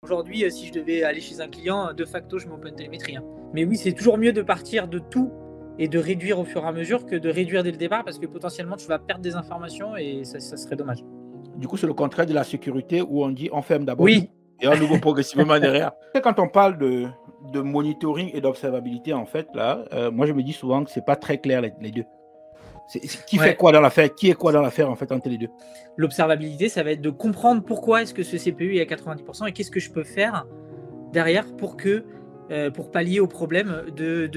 Aujourd'hui, si je devais aller chez un client, de facto, je mets OpenTelemetry. Hein. Mais oui, c'est toujours mieux de partir de tout et de réduire au fur et à mesure que de réduire dès le départ parce que potentiellement, tu vas perdre des informations et ça serait dommage. Du coup, c'est le contraire de la sécurité où on dit on ferme d'abord Oui. tout et on ouvre progressivement derrière. Quand on parle de monitoring et d'observabilité, en fait, là, moi, je me dis souvent que ce n'est pas très clair les deux. Qui fait quoi dans l'affaire? Qui est quoi dans l'affaire, en fait, entre les deux? L'observabilité, ça va être de comprendre pourquoi est-ce que ce CPU est à 90% et qu'est-ce que je peux faire derrière pour pallier au problème de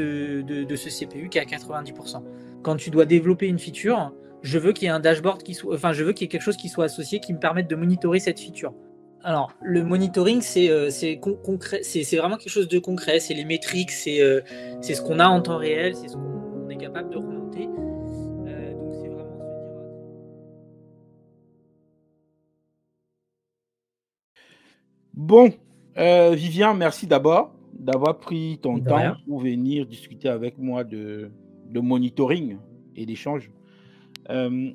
ce CPU qui est à 90%. Quand tu dois développer une feature, je veux qu'il y ait un dashboard je veux qu'il y ait quelque chose qui soit associé qui me permette de monitorer cette feature. Alors, le monitoring, c'est concret, c'est vraiment quelque chose de concret, c'est les métriques, c'est ce qu'on a en temps réel, c'est ce qu'on est capable de remonter. Donc, c'est vraiment se dire... Bon, Vivian, merci d'abord d'avoir pris ton temps pour venir discuter avec moi de monitoring et d'échange.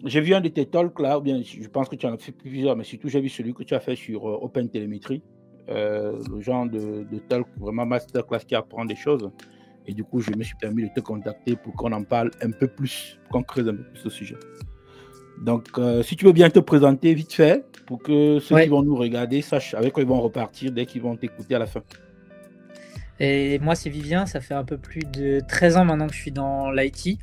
J'ai vu un de tes talks là, ou bien je pense que tu en as fait plusieurs, mais surtout j'ai vu celui que tu as fait sur OpenTelemetry, le genre de talk vraiment masterclass qui apprend des choses. Et du coup, je me suis permis de te contacter pour qu'on en parle un peu plus, qu'on creuse un peu plus au sujet. Donc, si tu veux bien te présenter vite fait, pour que ceux qui vont nous regarder sachent avec quoi ils vont repartir dès qu'ils vont t'écouter à la fin. Et moi, c'est Vivien, ça fait un peu plus de 13 ans maintenant que je suis dans l'IT.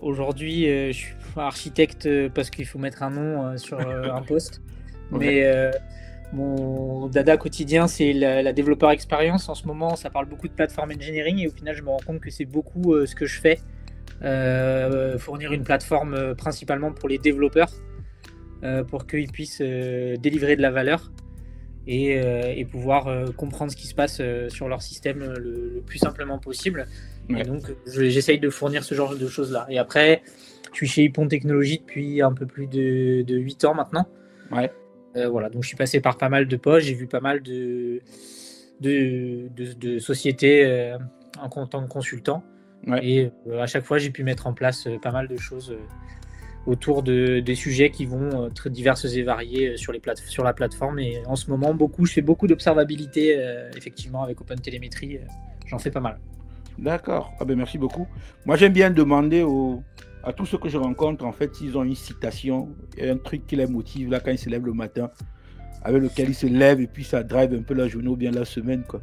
Aujourd'hui, je suis architecte parce qu'il faut mettre un nom sur un poste. Mais mon dada quotidien, c'est la développeur expérience. En ce moment, ça parle beaucoup de plateforme engineering et au final, je me rends compte que c'est beaucoup ce que je fais. Fournir une plateforme principalement pour les développeurs pour qu'ils puissent délivrer de la valeur et pouvoir comprendre ce qui se passe sur leur système le plus simplement possible. Et donc, j'essaye de fournir ce genre de choses-là. Et après, je suis chez Hippon Technologies depuis un peu plus de 8 ans maintenant. Voilà, donc je suis passé par pas mal de postes, j'ai vu pas mal de sociétés en tant que consultant. Et à chaque fois, j'ai pu mettre en place pas mal de choses autour des sujets qui vont très diverses et variés sur la plateforme. Et en ce moment, je fais beaucoup d'observabilité, effectivement, avec OpenTelemetry. J'en fais pas mal. D'accord. Ah ben merci beaucoup. Moi, j'aime bien demander à tous ceux que je rencontre, en fait, s'ils ont une citation, un truc qui les motive là quand ils se lèvent le matin, avec lequel ils se lèvent et puis ça drive un peu la journée ou bien la semaine, quoi.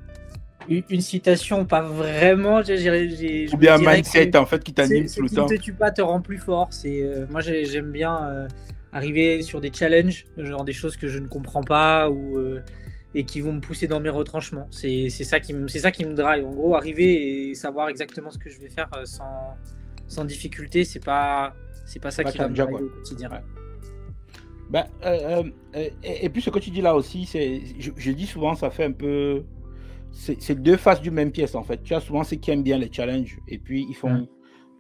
Une citation, pas vraiment. Ou bien un mindset en fait qui t'anime tout le temps. Ce qui ne te tue pas te rend plus fort. Moi, j'aime bien arriver sur des challenges, genre des choses que je ne comprends pas et qui vont me pousser dans mes retranchements. C'est ça qui me drive. En gros, arriver et savoir exactement ce que je vais faire sans difficulté, c'est pas ça qui va me driver au quotidien. Et puis ce que tu dis là aussi, je dis souvent, ça fait un peu... C'est deux faces du même pièce en fait. Tu as souvent ceux qui aiment bien les challenges et puis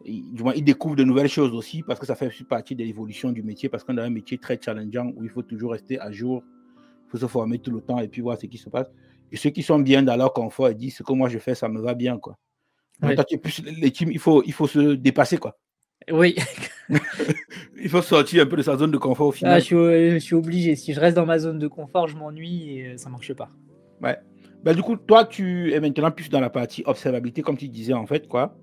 ils découvrent de nouvelles choses aussi parce que ça fait aussi partie de l'évolution du métier, parce qu'on a un métier très challengeant où il faut toujours rester à jour, il faut se former tout le temps et puis voir ce qui se passe. Et ceux qui sont bien dans leur confort et disent ce que moi je fais, ça me va bien, quoi. Donc toi, tu es plus les teams, il faut se dépasser, quoi. Oui. Il faut sortir un peu de sa zone de confort au final. Je suis obligé. Si je reste dans ma zone de confort, je m'ennuie et ça marche pas. Ouais. Ben, du coup, toi, tu es maintenant plus dans la partie observabilité, comme tu disais, en fait, quoi.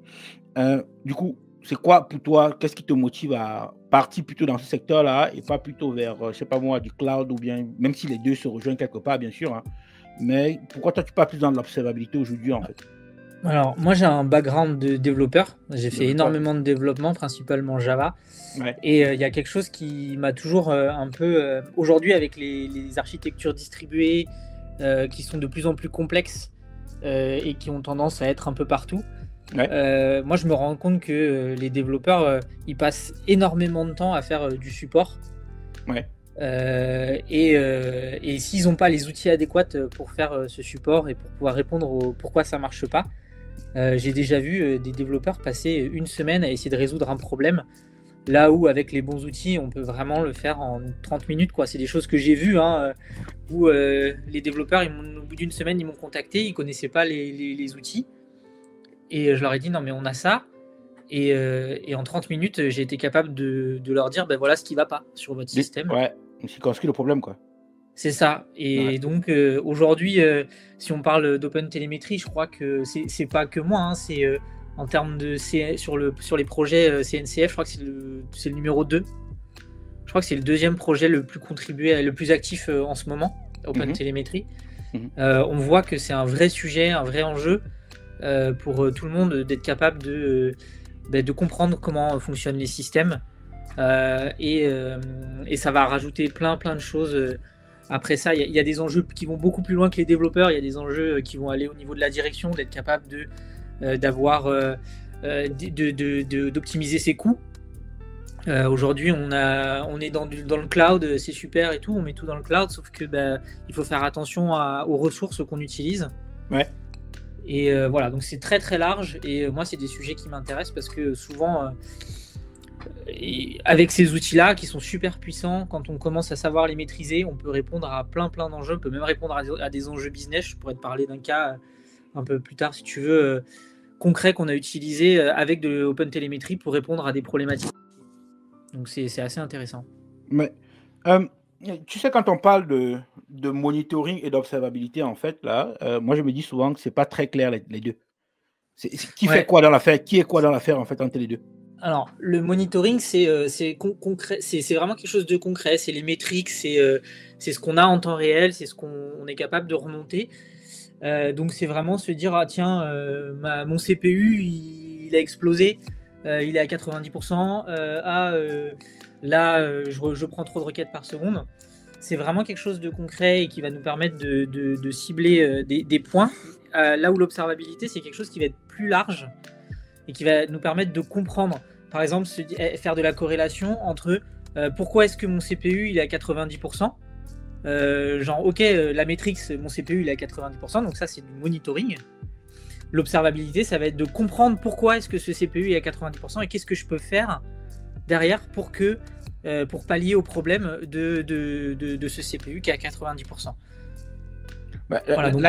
Du coup, c'est quoi pour toi, qu'est-ce qui te motive à partir plutôt dans ce secteur-là et pas plutôt vers, je sais pas moi, du cloud ou bien, même si les deux se rejoignent quelque part, bien sûr, hein, mais pourquoi toi, tu pars plus dans l'observabilité aujourd'hui, en fait? Alors, moi, j'ai un background de développeur. J'ai fait énormément de développement, principalement Java. Et il y a quelque chose qui m'a toujours un peu... aujourd'hui, avec les architectures distribuées, qui sont de plus en plus complexes et qui ont tendance à être un peu partout. Moi, je me rends compte que les développeurs, ils passent énormément de temps à faire du support. Et s'ils n'ont pas les outils adéquats pour faire ce support et pour pouvoir répondre au pourquoi ça ne marche pas, j'ai déjà vu des développeurs passer une semaine à essayer de résoudre un problème. Là où, avec les bons outils, on peut vraiment le faire en 30 minutes, quoi. C'est des choses que j'ai vues, hein, où les développeurs, au bout d'une semaine, ils m'ont contacté, ils ne connaissaient pas les outils. Et je leur ai dit, non, mais on a ça. Et en 30 minutes, j'ai été capable de leur dire, ben voilà ce qui ne va pas sur votre système. Ouais, c'est construit le problème, quoi. C'est ça. Et donc aujourd'hui, si on parle d'OpenTelemetry, je crois que c'est pas que moi, hein, c'est en termes de sur les projets CNCF, je crois que c'est le numéro 2. Je crois que c'est le deuxième projet le plus contribué, le plus actif en ce moment, OpenTelemetry. On voit que c'est un vrai sujet, un vrai enjeu pour tout le monde d'être capable de comprendre comment fonctionnent les systèmes. Et ça va rajouter plein de choses. Après ça, il y a des enjeux qui vont beaucoup plus loin que les développeurs. Il y a des enjeux qui vont aller au niveau de la direction, d'être capable d'optimiser ses coûts. Aujourd'hui, on est dans le cloud, c'est super et tout, on met tout dans le cloud, sauf que il faut faire attention aux ressources qu'on utilise. Ouais. Et voilà, donc c'est très très large. Et moi, c'est des sujets qui m'intéressent parce que souvent, avec ces outils-là qui sont super puissants, quand on commence à savoir les maîtriser, on peut répondre à plein d'enjeux. On peut même répondre à des enjeux business. Je pourrais te parler d'un cas un peu plus tard, si tu veux, concret qu'on a utilisé avec de OpenTelemetry pour répondre à des problématiques. Donc c'est assez intéressant. Mais tu sais, quand on parle de monitoring et d'observabilité, en fait, là, moi je me dis souvent que c'est pas très clair les deux. Qui fait quoi dans l'affaire? Qui est quoi dans l'affaire en fait entre les deux? Alors, le monitoring, c'est concret, c'est vraiment quelque chose de concret. C'est les métriques, c'est ce qu'on a en temps réel, c'est ce qu'on est capable de remonter. Donc, c'est vraiment se dire, ah tiens, mon CPU, il a explosé, il est à 90%. Là, je prends trop de requêtes par seconde. C'est vraiment quelque chose de concret et qui va nous permettre de cibler des points. Là où l'observabilité, c'est quelque chose qui va être plus large et qui va nous permettre de comprendre, par exemple, faire de la corrélation entre pourquoi est-ce que mon CPU il est à 90%, genre ok, la métrique, mon CPU il est à 90%, donc ça c'est du monitoring. L'observabilité, ça va être de comprendre pourquoi est-ce que ce CPU est à 90% et qu'est-ce que je peux faire derrière pour pallier au problème de ce CPU qui est à 90%. Voilà, donc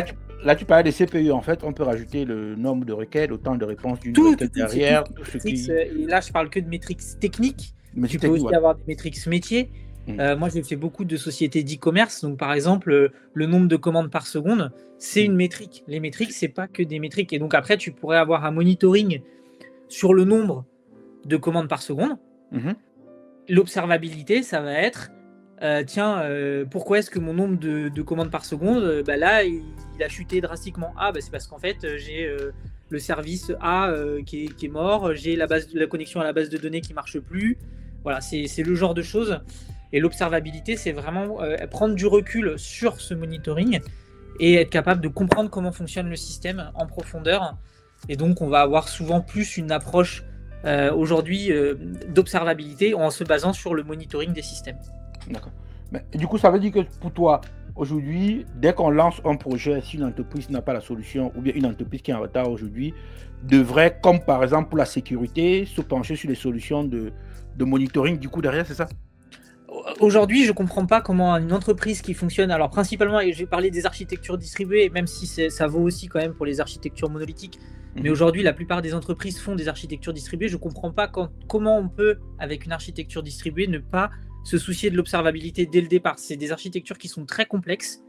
là, tu parlais des CPU. En fait, on peut rajouter le nombre de requêtes, le temps de réponse d'une requête derrière. Et là, je parle que de métriques techniques. Tu peux aussi avoir des métriques métiers. Moi, j'ai fait beaucoup de sociétés d'e-commerce. Donc, par exemple, le nombre de commandes par seconde, c'est une métrique. Les métriques, c'est pas que des métriques. Et donc, après, tu pourrais avoir un monitoring sur le nombre de commandes par seconde. L'observabilité, ça va être pourquoi est-ce que mon nombre de commandes par seconde, là, il a chuté drastiquement. C'est parce qu'en fait, j'ai le service A qui est mort, j'ai la connexion à la base de données qui marche plus. Voilà, c'est le genre de choses. Et l'observabilité, c'est vraiment prendre du recul sur ce monitoring et être capable de comprendre comment fonctionne le système en profondeur. Et donc, on va avoir souvent plus une approche aujourd'hui d'observabilité en se basant sur le monitoring des systèmes. D'accord. Mais du coup, ça veut dire que pour toi, aujourd'hui, dès qu'on lance un projet, si une entreprise n'a pas la solution, ou bien une entreprise qui est en retard aujourd'hui, devrait, comme par exemple pour la sécurité, se pencher sur les solutions de monitoring du coup derrière, c'est ça? Aujourd'hui, je ne comprends pas comment une entreprise qui fonctionne, alors principalement, et j'ai parlé des architectures distribuées, même si ça vaut aussi quand même pour les architectures monolithiques, mais aujourd'hui, la plupart des entreprises font des architectures distribuées. Je ne comprends pas comment on peut, avec une architecture distribuée, ne pas se soucier de l'observabilité dès le départ. C'est des architectures qui sont très complexes,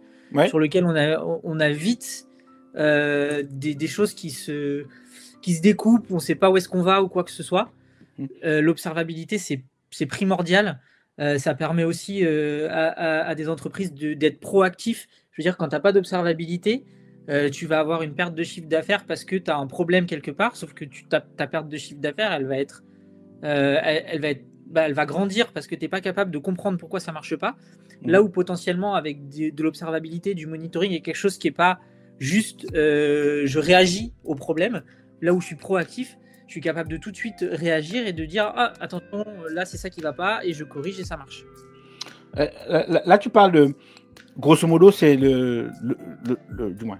sur lesquelles on a vite des choses qui se découpent, on ne sait pas où est-ce qu'on va ou quoi que ce soit. L'observabilité, c'est primordial. Ça permet aussi à des entreprises d'être proactifs. Je veux dire, quand tu n'as pas d'observabilité, tu vas avoir une perte de chiffre d'affaires parce que tu as un problème quelque part, sauf que ta perte de chiffre d'affaires, elle va grandir parce que tu n'es pas capable de comprendre pourquoi ça ne marche pas. Là où potentiellement, avec de l'observabilité, du monitoring, il y a quelque chose qui n'est pas juste je réagis au problème. Là où je suis proactif, je suis capable de tout de suite réagir et de dire attention, là c'est ça qui ne va pas, et je corrige et ça marche. Là, tu parles de, grosso modo, c'est du moins,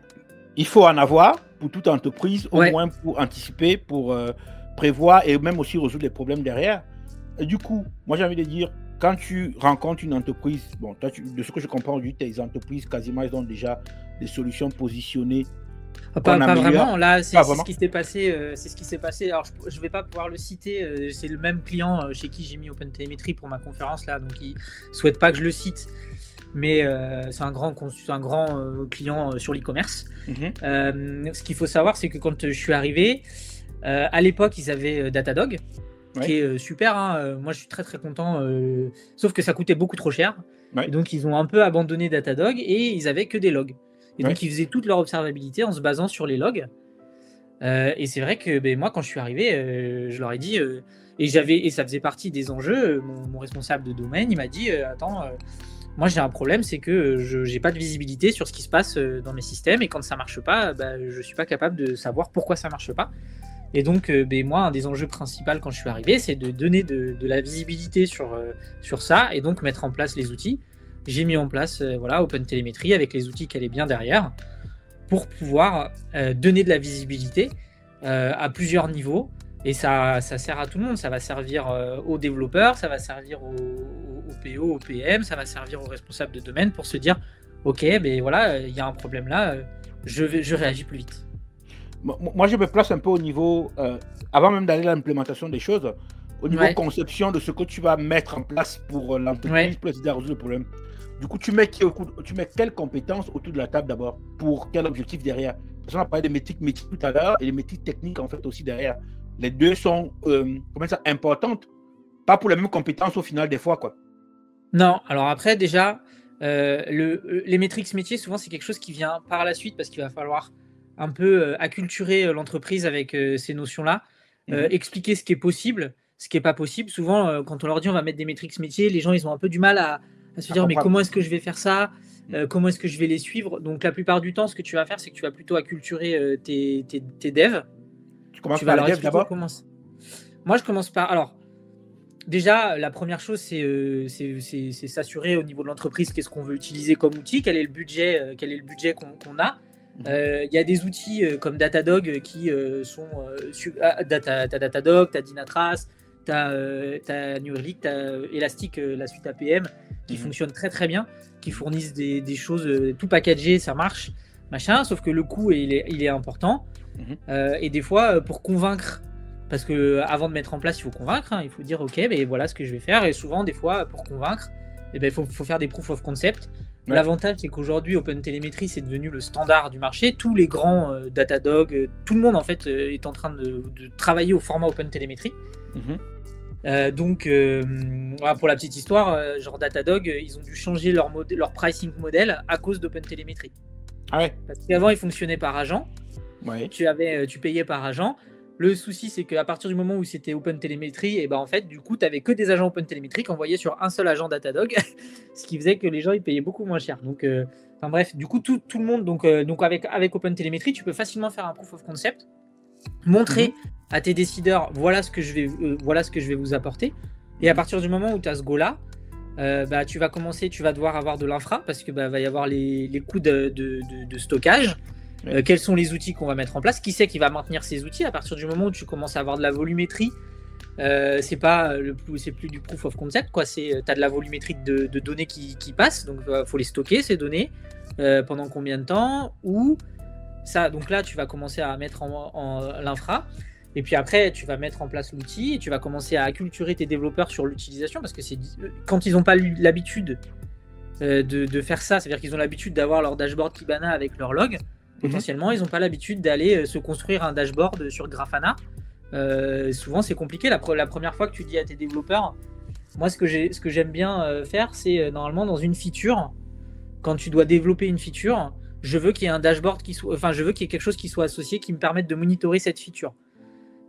il faut en avoir pour toute entreprise, au moins pour anticiper, pour prévoir et même aussi résoudre les problèmes derrière. Et du coup, moi j'ai envie de dire, quand tu rencontres une entreprise, bon, toi, de ce que je comprends aujourd'hui, tes entreprises, quasiment, ils ont déjà des solutions positionnées. Pas vraiment, là c'est ce qui s'est passé. Alors je ne vais pas pouvoir le citer, c'est le même client chez qui j'ai mis OpenTelemetry pour ma conférence là, donc il ne souhaite pas que je le cite. mais c'est un grand client sur l'e-commerce. Ce qu'il faut savoir, c'est que quand je suis arrivé, à l'époque, ils avaient Datadog, qui est super. Hein. Moi, je suis très très content, sauf que ça coûtait beaucoup trop cher. Et donc, ils ont un peu abandonné Datadog et ils avaient que des logs. Et donc, ils faisaient toute leur observabilité en se basant sur les logs. Et c'est vrai que moi, quand je suis arrivé, je leur ai dit, et ça faisait partie des enjeux, mon responsable de domaine, il m'a dit, attends, moi j'ai un problème, c'est que je n'ai pas de visibilité sur ce qui se passe dans mes systèmes, et quand ça marche pas, je ne suis pas capable de savoir pourquoi ça marche pas. Et donc, moi, un des enjeux principaux quand je suis arrivé, c'est de donner de la visibilité sur ça, et donc mettre en place les outils. J'ai mis en place OpenTelemetry avec les outils qu'elle est bien derrière, pour pouvoir donner de la visibilité à plusieurs niveaux. Et ça sert à tout le monde. Ça va servir aux développeurs, ça va servir aux PO, aux PM, ça va servir aux responsables de domaine pour se dire ok, il y a un problème là, je réagis plus vite. Moi, je me place un peu au niveau, avant même d'aller à l'implémentation des choses, au niveau conception de ce que tu vas mettre en place pour l'entreprise, pour essayer de résoudre le problème. Du coup, tu mets quelles compétences autour de la table d'abord? Pour quel objectif derrière? Parce qu'on a parlé des métriques tout à l'heure et les métriques techniques en fait aussi derrière. Les deux sont importantes, pas pour les mêmes compétences au final des fois, quoi. Non, alors après déjà, les métriques métiers, souvent c'est quelque chose qui vient par la suite parce qu'il va falloir un peu acculturer l'entreprise avec ces notions-là, expliquer ce qui est possible, ce qui n'est pas possible. Souvent, quand on leur dit on va mettre des métriques métiers, les gens ils ont un peu du mal à se dire mais comment est-ce que je vais faire ça, comment est-ce que je vais les suivre. Donc la plupart du temps, ce que tu vas faire, c'est que tu vas plutôt acculturer tes devs. Tu commences par les devs d'abord? Moi, je commence par... Alors, déjà, la première chose, c'est s'assurer au niveau de l'entreprise qu'est-ce qu'on veut utiliser comme outil, quel est le budget qu'on a. Il y a des outils comme Datadog qui sont... t'as Datadog, t'as Dynatrace, t'as New Relic, t'as Elastic, la suite APM, qui fonctionne très très bien, qui fournissent des choses tout packagées, ça marche, machin, sauf que le coût, il est important. Et des fois, pour convaincre, parce que avant de mettre en place, il faut convaincre, hein, il faut dire ok, voilà ce que je vais faire. Et souvent, des fois, pour convaincre, il faut faire des proof of concept. L'avantage, c'est qu'aujourd'hui, OpenTelemetry, c'est devenu le standard du marché. Tous les grands Datadog, tout le monde en fait est en train de travailler au format OpenTelemetry. Donc, pour la petite histoire, genre Datadog, ils ont dû changer leur pricing model à cause d'OpenTelemetry. Parce qu'avant, ils fonctionnaient par agent. Tu payais par agent. Le souci, c'est qu'à partir du moment où c'était OpenTelemetry, et en fait, du coup, tu n'avais que des agents OpenTelemetry qui envoyaient sur un seul agent Datadog, ce qui faisait que les gens ils payaient beaucoup moins cher. Donc, bref, du coup, tout le monde, donc avec OpenTelemetry, tu peux facilement faire un proof of concept, montrer à tes décideurs, voilà ce que je vais vous apporter. Et à partir du moment où tu as ce go-là, tu vas devoir avoir de l'infra parce que va y avoir les coûts de stockage. Quels sont les outils qu'on va mettre en place, qui c'est qui va maintenir ces outils. À partir du moment où tu commences à avoir de la volumétrie, c'est plus du proof of concept, quoi. Tu as de la volumétrie de données qui passent, donc il faut les stocker ces données pendant combien de temps, ou ça. Donc là tu vas commencer à mettre en l'infra, et puis après tu vas mettre en place l'outil et tu vas commencer à acculturer tes développeurs sur l'utilisation, parce que quand ils n'ont pas l'habitude de faire ça, c'est-à-dire qu'ils ont l'habitude d'avoir leur dashboard Kibana avec leur log. Potentiellement, ils n'ont pas l'habitude d'aller se construire un dashboard sur Grafana. Souvent, c'est compliqué. La première fois que tu dis à tes développeurs, moi, ce que j'aime bien faire, c'est normalement dans une feature, quand tu dois développer une feature, je veux qu'il y ait un dashboard je veux qu'il y ait quelque chose qui soit associé qui me permette de monitorer cette feature.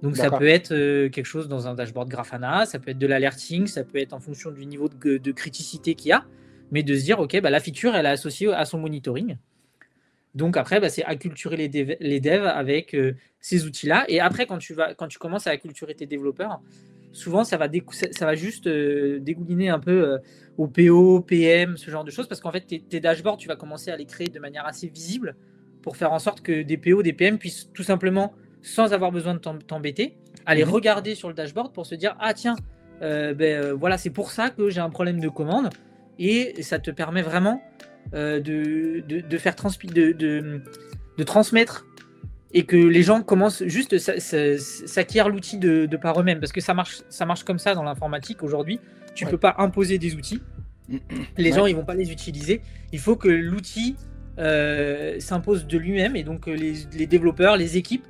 Donc, ça peut être quelque chose dans un dashboard Grafana, ça peut être de l'alerting, ça peut être en fonction du niveau de criticité qu'il y a, mais de se dire, ok, la feature, elle est associée à son monitoring. Donc après, c'est acculturer les devs avec ces outils-là. Et après, quand tu commences à acculturer tes développeurs, souvent ça va juste dégouliner un peu au PO, PM, ce genre de choses, parce qu'en fait, tes dashboards, tu vas commencer à les créer de manière assez visible pour faire en sorte que des PO, des PM puissent tout simplement, sans avoir besoin de t'embêter, aller regarder sur le dashboard pour se dire « Ah tiens, voilà, c'est pour ça que j'ai un problème de commande. » Et ça te permet vraiment de faire de transmettre, et que les gens commencent juste s'acquièrent l'outil de par eux-mêmes, parce que ça marche comme ça dans l'informatique aujourd'hui. Tu peux pas imposer des outils, Les gens, ils vont pas les utiliser. Il faut que l'outil s'impose de lui-même, et donc les développeurs, les équipes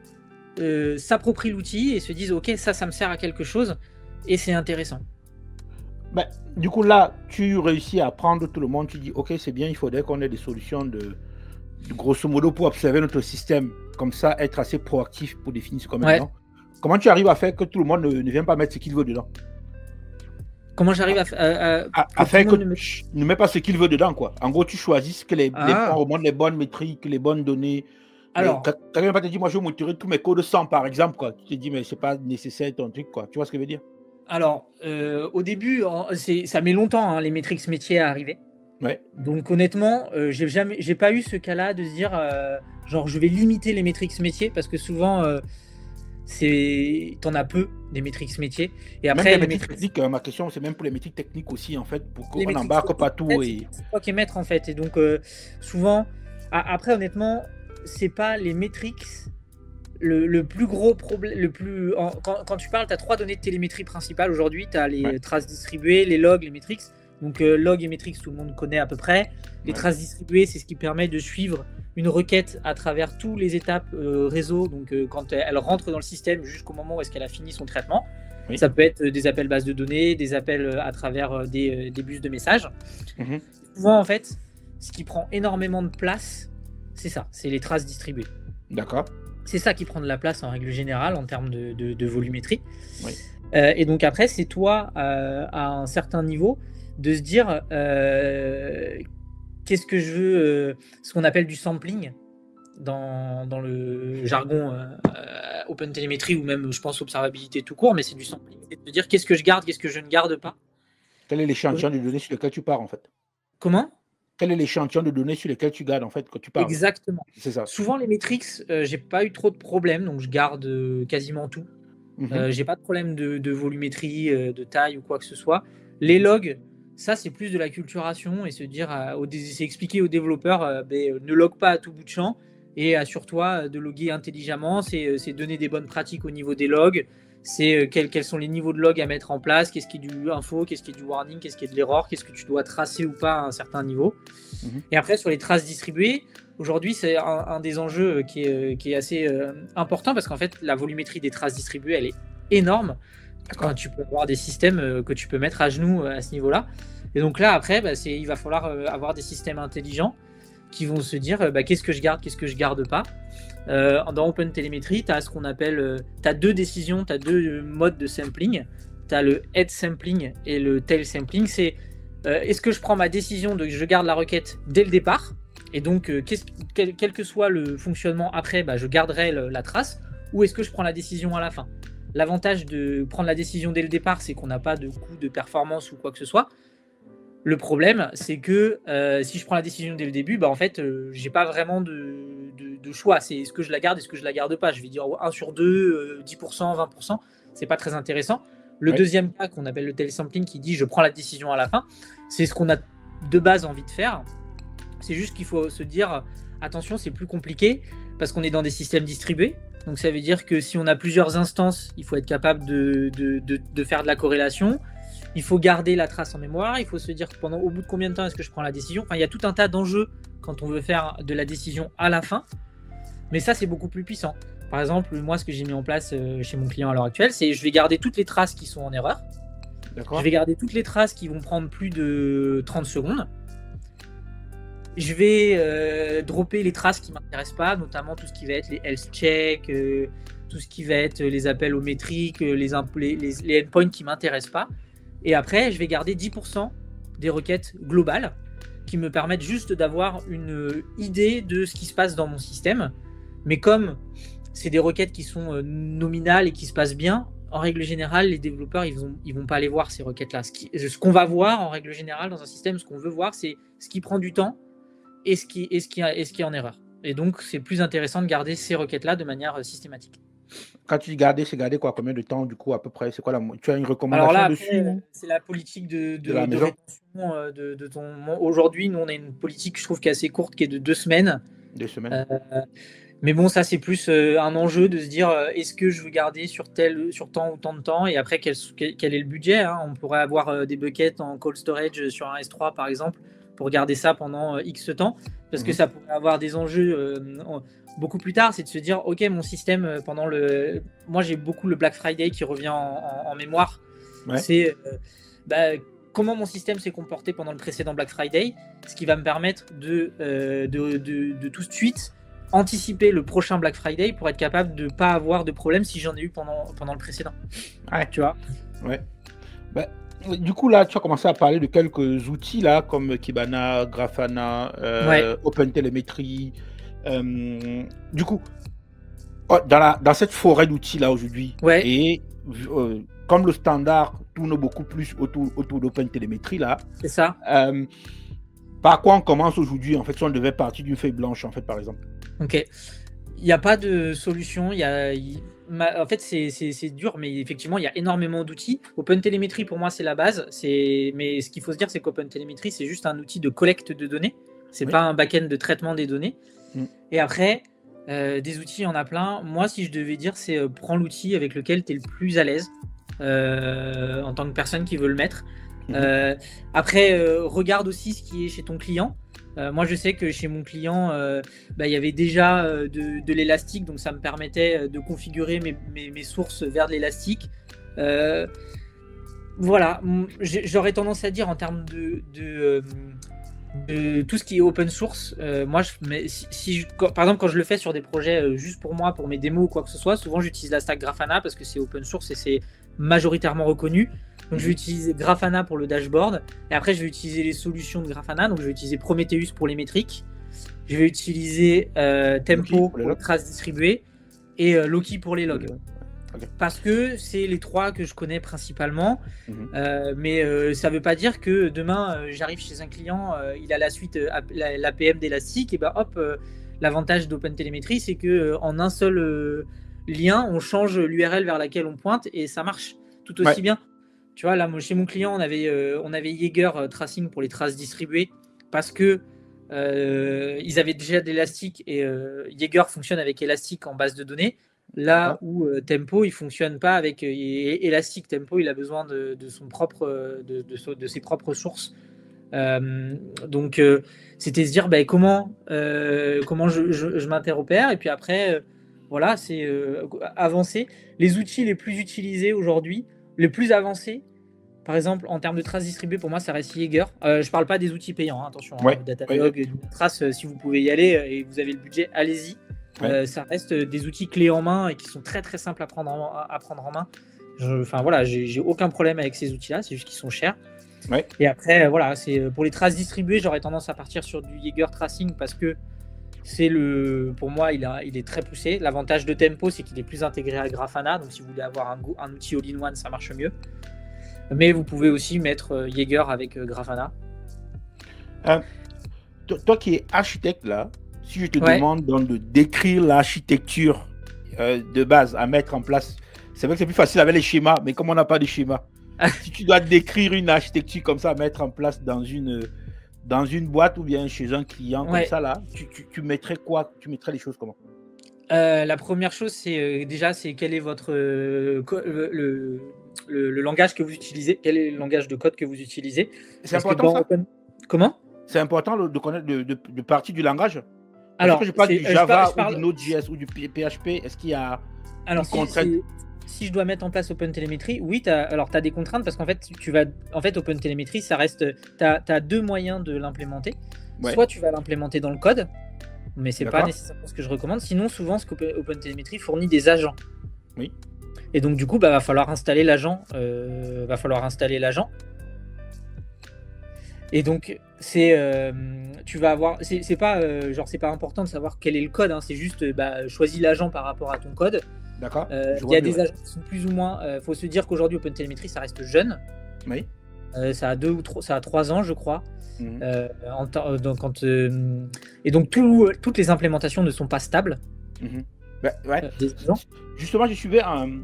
s'approprient l'outil et se disent ok, ça me sert à quelque chose et c'est intéressant. Ben, du coup, là, tu réussis à prendre tout le monde, tu dis ok, c'est bien, il faudrait qu'on ait des solutions de grosso modo pour observer notre système, comme ça, être assez proactif pour définir ce qu'on met dedans. Comment tu arrives à faire que tout le monde ne vienne pas mettre ce qu'il veut dedans? Comment j'arrive à faire que tu ne mets pas ce qu'il veut dedans, quoi. En gros, tu choisis que on remonte les bonnes métriques, les bonnes données. Alors, quelqu'un va pas te dire, moi, je vais monitorer tous mes codes 100, par exemple, quoi. Tu te dis, mais c'est pas nécessaire ton truc, quoi. Tu vois ce que je veux dire? Alors, au début, ça met longtemps, hein, les métriques métiers à arriver. Ouais. Donc, honnêtement, j'ai pas eu ce cas-là de se dire, genre, je vais limiter les métriques métiers, parce que souvent, t'en as peu des métriques métiers. Et après, même les métriques techniques, ma question, c'est même pour les métriques techniques aussi, en fait, pour qu'on embarque pas tout. C'est toi qui mettre, en fait. Et donc, souvent, après, honnêtement, c'est pas les métriques. Le plus gros problème, quand tu parles, tu as 3 données de télémétrie principales aujourd'hui. Tu as les traces distribuées, les logs, les métriques. Donc, log et métriques, tout le monde connaît à peu près. Les traces distribuées, c'est ce qui permet de suivre une requête à travers toutes les étapes réseau. Donc, quand elle rentre dans le système jusqu'au moment où est-ce qu'elle a fini son traitement. Ça peut être des appels bases de données, des appels à travers des bus de messages. Souvent, en fait, ce qui prend énormément de place, c'est ça, c'est les traces distribuées. D'accord. C'est ça qui prend de la place en règle générale en termes de volumétrie. Et donc après, c'est toi, à un certain niveau, de se dire qu'est-ce que je veux, ce qu'on appelle du sampling dans le jargon OpenTelemetry, ou même, je pense, observabilité tout court, mais c'est du sampling. C'est de dire qu'est-ce que je garde, qu'est-ce que je ne garde pas. Quel est l'échantillon de données sur lequel tu pars, en fait? Comment? Quel est l'échantillon de données sur lesquels tu gardes, en fait, quand tu parles? Exactement. C'est ça. Souvent, les métriques, j'ai pas eu trop de problèmes, donc je garde quasiment tout. J'ai pas de problème de volumétrie, de taille ou quoi que ce soit. Les logs, ça, c'est plus de la culturation et se dire, c'est expliquer aux développeurs, ne log pas à tout bout de champ et assure-toi de loguer intelligemment. C'est donner des bonnes pratiques au niveau des logs. C'est quels sont les niveaux de log à mettre en place, qu'est-ce qui est du info, qu'est-ce qui est du warning, qu'est-ce qui est de l'erreur, qu'est-ce que tu dois tracer ou pas à un certain niveau. Et après, sur les traces distribuées, aujourd'hui, c'est un des enjeux qui est assez important, parce qu'en fait, la volumétrie des traces distribuées, elle est énorme. Quand tu peux avoir des systèmes que tu peux mettre à genoux à ce niveau-là. Et donc là, après, il va falloir avoir des systèmes intelligents qui vont se dire qu'est-ce que je garde, qu'est-ce que je garde pas. Dans OpenTelemetry, tu as ce qu'on appelle, tu as 2 décisions, tu as 2 modes de sampling. Tu as le head sampling et le tail sampling. C'est est-ce que je prends ma décision de je garde la requête dès le départ, et donc quel que soit le fonctionnement après, je garderai la trace, ou est-ce que je prends la décision à la fin. L'avantage de prendre la décision dès le départ, c'est qu'on n'a pas de coût de performance ou quoi que ce soit. Le problème, c'est que si je prends la décision dès le début, en fait, j'ai pas vraiment de choix. C'est est-ce que je la garde, est-ce que je la garde pas. Je vais dire 1 sur 2, 10%, 20%. C'est pas très intéressant. Le deuxième cas, qu'on appelle le tail sampling, qui dit je prends la décision à la fin, c'est ce qu'on a de base envie de faire. C'est juste qu'il faut se dire attention, c'est plus compliqué parce qu'on est dans des systèmes distribués. Donc ça veut dire que si on a plusieurs instances, il faut être capable de faire de la corrélation. Il faut garder la trace en mémoire. Il faut se dire au bout de combien de temps est-ce que je prends la décision. Enfin, il y a tout un tas d'enjeux quand on veut faire de la décision à la fin. Mais ça, c'est beaucoup plus puissant. Par exemple, moi, ce que j'ai mis en place chez mon client à l'heure actuelle, c'est je vais garder toutes les traces qui sont en erreur. Je vais garder toutes les traces qui vont prendre plus de 30 secondes. Je vais dropper les traces qui ne m'intéressent pas, notamment tout ce qui va être les health checks, tout ce qui va être les appels aux métriques, les endpoints qui ne m'intéressent pas. Et après, je vais garder 10% des requêtes globales qui me permettent juste d'avoir une idée de ce qui se passe dans mon système. Mais comme c'est des requêtes qui sont nominales et qui se passent bien, en règle générale, les développeurs, ils vont pas aller voir ces requêtes-là. Ce qu'on va voir, en règle générale, dans un système, ce qu'on veut voir, c'est ce qui prend du temps et ce qui est en erreur. Et donc, c'est plus intéressant de garder ces requêtes-là de manière systématique. Quand tu dis garder, c'est garder quoi? Combien de temps, du coup, à peu près? C'est quoi tu as une recommandation? Alors là, dessus? C'est la politique de rétention de ton... Aujourd'hui, nous, on a une politique, je trouve, qui est assez courte, qui est de 2 semaines. 2 semaines. Mais bon, ça, c'est plus un enjeu de se dire est-ce que je veux garder sur tant ou tant de temps et après, quel est le budget, hein. On pourrait avoir des buckets en cold storage sur un S3 par exemple pour garder ça pendant X temps parce que ça pourrait avoir des enjeux beaucoup plus tard. C'est de se dire ok, mon système pendant le. Moi, j'ai beaucoup le Black Friday qui revient en mémoire. Ouais. C'est comment mon système s'est comporté pendant le précédent Black Friday, ce qui va me permettre de tout de suite anticiper le prochain Black Friday pour être capable de ne pas avoir de problème si j'en ai eu pendant le précédent. Ouais. Tu vois. Ouais. Bah, du coup, là, tu as commencé à parler de quelques outils là, comme Kibana, Grafana, OpenTelemetry. Du coup, dans cette forêt d'outils là aujourd'hui, et comme le standard tourne beaucoup plus autour d'OpenTelemetry là, c'est ça. Par quoi on commence aujourd'hui en fait si on devait partir d'une feuille blanche en fait par exemple? Ok. Il n'y a pas de solution. En fait, c'est dur, mais effectivement, il y a énormément d'outils. OpenTelemetry, pour moi, c'est la base. Mais ce qu'il faut se dire, c'est qu'OpenTelemetry, c'est juste un outil de collecte de données. C'est pas un back-end de traitement des données. Et après, des outils, il y en a plein. Moi, si je devais dire, c'est prends l'outil avec lequel tu es le plus à l'aise en tant que personne qui veut le mettre. Après, regarde aussi ce qui est chez ton client. Moi, je sais que chez mon client, il y avait déjà de l'élastique, donc ça me permettait de configurer mes sources vers de l'élastique. Voilà, j'aurais tendance à dire en termes de tout ce qui est open source, moi, par exemple, quand je le fais sur des projets juste pour moi, pour mes démos ou quoi que ce soit, souvent j'utilise la stack Grafana parce que c'est open source et c'est majoritairement reconnu. Donc je vais utiliser Grafana pour le dashboard et après je vais utiliser les solutions de Grafana. Donc je vais utiliser Prometheus pour les métriques, je vais utiliser Tempo pour les traces distribuées et Loki pour les logs. Parce que c'est les trois que je connais principalement, mais ça ne veut pas dire que demain j'arrive chez un client, il a la suite l'APM d'Elastic, et ben hop, l'avantage d'OpenTelemetry c'est que en un seul lien, on change l'URL vers laquelle on pointe et ça marche tout aussi bien. Tu vois, là, chez mon client, on avait Jaeger Tracing pour les traces distribuées parce que ils avaient déjà d'Elastic et Jaeger fonctionne avec Elastic en base de données. Là où Tempo, il fonctionne pas avec Elastic. Tempo, il a besoin de ses propres sources. Donc, c'était se dire comment je m'interopère et puis après, voilà, c'est avancer. Les outils les plus utilisés aujourd'hui, les plus avancés, par exemple, en termes de traces distribuées, pour moi, ça reste Jaeger. Je parle pas des outils payants, hein, attention. Datadog, Trace, si vous pouvez y aller et vous avez le budget, allez-y. Ça reste des outils clés en main et qui sont très très simples à prendre en main. Voilà, j'ai aucun problème avec ces outils-là, c'est juste qu'ils sont chers. Et après, voilà, c'est pour les traces distribuées, j'aurais tendance à partir sur du Jaeger Tracing parce que pour moi, il est très poussé. L'avantage de Tempo, c'est qu'il est plus intégré à Grafana. Donc, si vous voulez avoir un outil all-in-one, ça marche mieux. Mais vous pouvez aussi mettre Jaeger avec Grafana. Toi qui es architecte là, si je te demande donc de décrire l'architecture de base à mettre en place, c'est vrai que c'est plus facile avec les schémas, mais comme on n'a pas de schéma, si tu dois décrire une architecture comme ça à mettre en place dans une boîte ou bien chez un client comme ça là, tu mettrais quoi? Tu mettrais les choses comment? La première chose, c'est déjà quel est votre le langage que vous utilisez, quel est le langage de code que vous utilisez. C'est important ça. Comment? C'est important de connaître de partie du langage. Alors, je parle du Java ou du Node.js ou du PHP, est-ce qu'il y a une contrainte? Si je dois mettre en place OpenTelemetry, oui, tu as des contraintes parce qu'en fait, OpenTelemetry, ça reste, tu as deux moyens de l'implémenter. Soit tu vas l'implémenter dans le code, mais c'est pas nécessairement ce que je recommande. Sinon, souvent, ce qu'OpenTelemetry fournit des agents. Oui. Et donc, du coup, va falloir installer l'agent. Et donc, tu vas avoir, c'est pas important de savoir quel est le code, hein, c'est juste choisis l'agent par rapport à ton code. D'accord. Il y a des agents qui sont plus ou moins. Faut se dire qu'aujourd'hui OpenTelemetry ça reste jeune. Oui. Ça a 3 ans, je crois. Et donc toutes les implémentations ne sont pas stables. Justement, je suivais un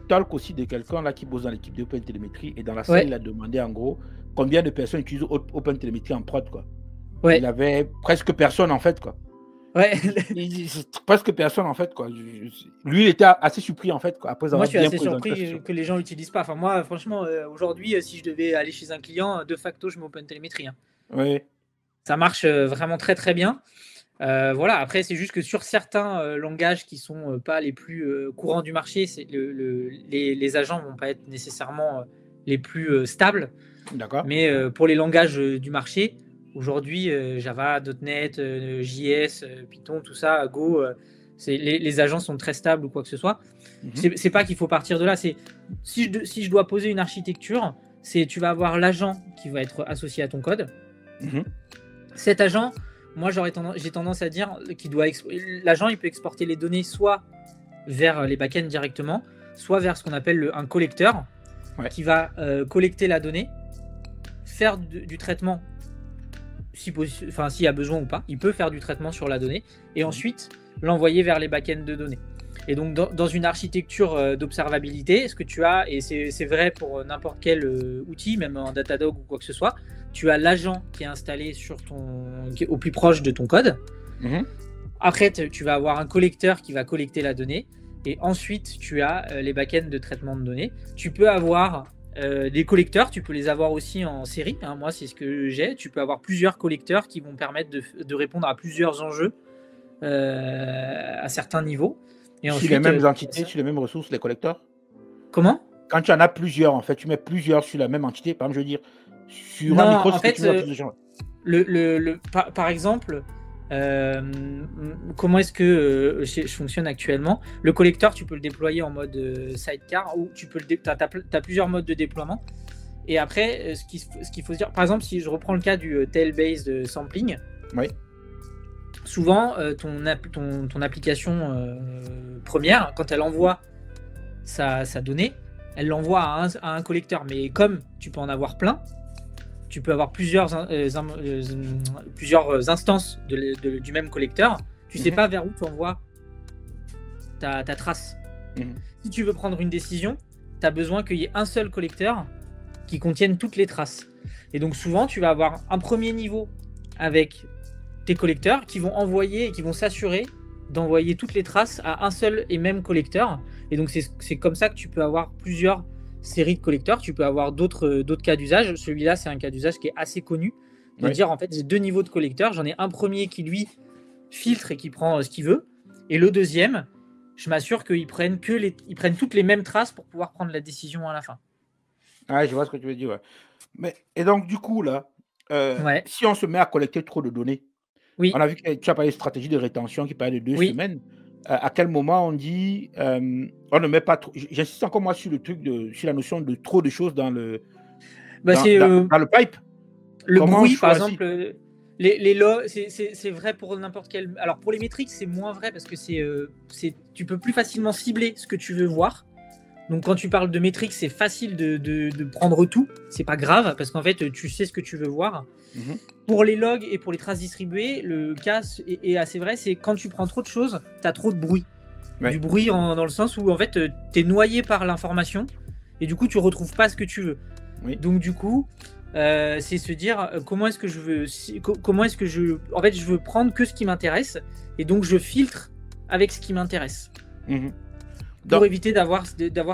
talk aussi de quelqu'un là qui bosse dans l'équipe de OpenTelemetry et dans la salle il a demandé en gros combien de personnes utilisent OpenTelemetry en prod quoi. Il avait presque personne en fait quoi. Ouais. C'est presque personne en fait quoi. Lui il était assez surpris en fait quoi, après Moi, avoir je suis bien assez présenté la surpris situation. que les gens l'utilisent pas. Enfin, moi, franchement, aujourd'hui, si je devais aller chez un client, de facto, je mets OpenTelemetry, hein. Oui. Ça marche vraiment très très bien. Voilà. Après, c'est juste que sur certains langages qui sont pas les plus courants du marché, les agents vont pas être nécessairement les plus stables. D'accord. Mais pour les langages du marché, aujourd'hui, Java, .NET, JS, Python, tout ça, Go, les agents sont très stables ou quoi que ce soit. C'est pas qu'il faut partir de là. Si je dois poser une architecture, tu vas avoir l'agent qui va être associé à ton code. Cet agent, moi j'ai tendance à dire l'agent il peut exporter les données soit vers les backends directement, soit vers ce qu'on appelle un collecteur qui va collecter la donnée, faire du traitement s'il y a besoin ou pas. Il peut faire du traitement sur la donnée et ensuite l'envoyer vers les backends de données. Et donc dans une architecture d'observabilité, ce que tu as, et c'est vrai pour n'importe quel outil, même en Datadog ou quoi que ce soit, tu as l'agent qui est installé qui est au plus proche de ton code. Après, tu vas avoir un collecteur qui va collecter la donnée. Et ensuite, tu as les backends de traitement de données. Tu peux avoir des collecteurs, tu peux les avoir aussi en série. Hein, moi, c'est ce que j'ai. Tu peux avoir plusieurs collecteurs qui vont permettre de répondre à plusieurs enjeux à certains niveaux. Et sur ensuite, les mêmes entités, sur les mêmes ressources, les collecteurs. Comment? Quand tu en as plusieurs, en fait, tu mais plusieurs sur la même entité. Par exemple, je veux dire, sur non, un micro, en fait, tu mets plusieurs. par exemple, comment est-ce que je fonctionne actuellement? Le collecteur, tu peux le déployer en mode sidecar ou tu as plusieurs modes de déploiement. Et après, ce qu'il faut se dire, par exemple, si je reprends le cas du tail-based sampling, souvent ton application première, quand elle envoie sa donnée, elle l'envoie à un collecteur. Mais comme tu peux en avoir plein, tu peux avoir plusieurs instances du même collecteur. Tu ne sais pas vers où tu envoies ta trace. Si tu veux prendre une décision, tu as besoin qu'il y ait un seul collecteur qui contienne toutes les traces. Et donc souvent, tu vas avoir un premier niveau avec tes collecteurs qui vont s'assurer d'envoyer toutes les traces à un seul et même collecteur. Et donc c'est comme ça que tu peux avoir plusieurs séries de collecteurs. Tu peux avoir d'autres cas d'usage. Celui-là, c'est un cas d'usage qui est assez connu. De dire, en fait, j'ai 2 niveaux de collecteurs. J'en ai un premier qui, lui, filtre et qui prend ce qu'il veut. Et le deuxième, je m'assure qu'ils prennent toutes les mêmes traces pour pouvoir prendre la décision à la fin. Ah, je vois ce que tu veux dire. Et donc, du coup, là, si on se met à collecter trop de données, on a vu que tu as parlé de stratégie de rétention qui parlait de 2 semaines. À quel moment on dit on ne met pas trop. J'insiste encore moi sur la notion de trop de choses dans le dans le pipe. Le bruit, par exemple, les logs, c'est vrai pour n'importe quel. Alors pour les métriques, c'est moins vrai parce que tu peux plus facilement cibler ce que tu veux voir. Donc quand tu parles de métriques, c'est facile de prendre tout. C'est pas grave parce qu'en fait, tu sais ce que tu veux voir. Pour les logs et pour les traces distribuées, le cas est assez vrai, c'est quand tu prends trop de choses, tu as trop de bruit. Du bruit dans le sens où en fait, tu es noyé par l'information et du coup, tu retrouves pas ce que tu veux. Donc du coup, c'est se dire comment est-ce que en fait, je veux prendre que ce qui m'intéresse et donc je filtre avec ce qui m'intéresse. Pour éviter d'avoir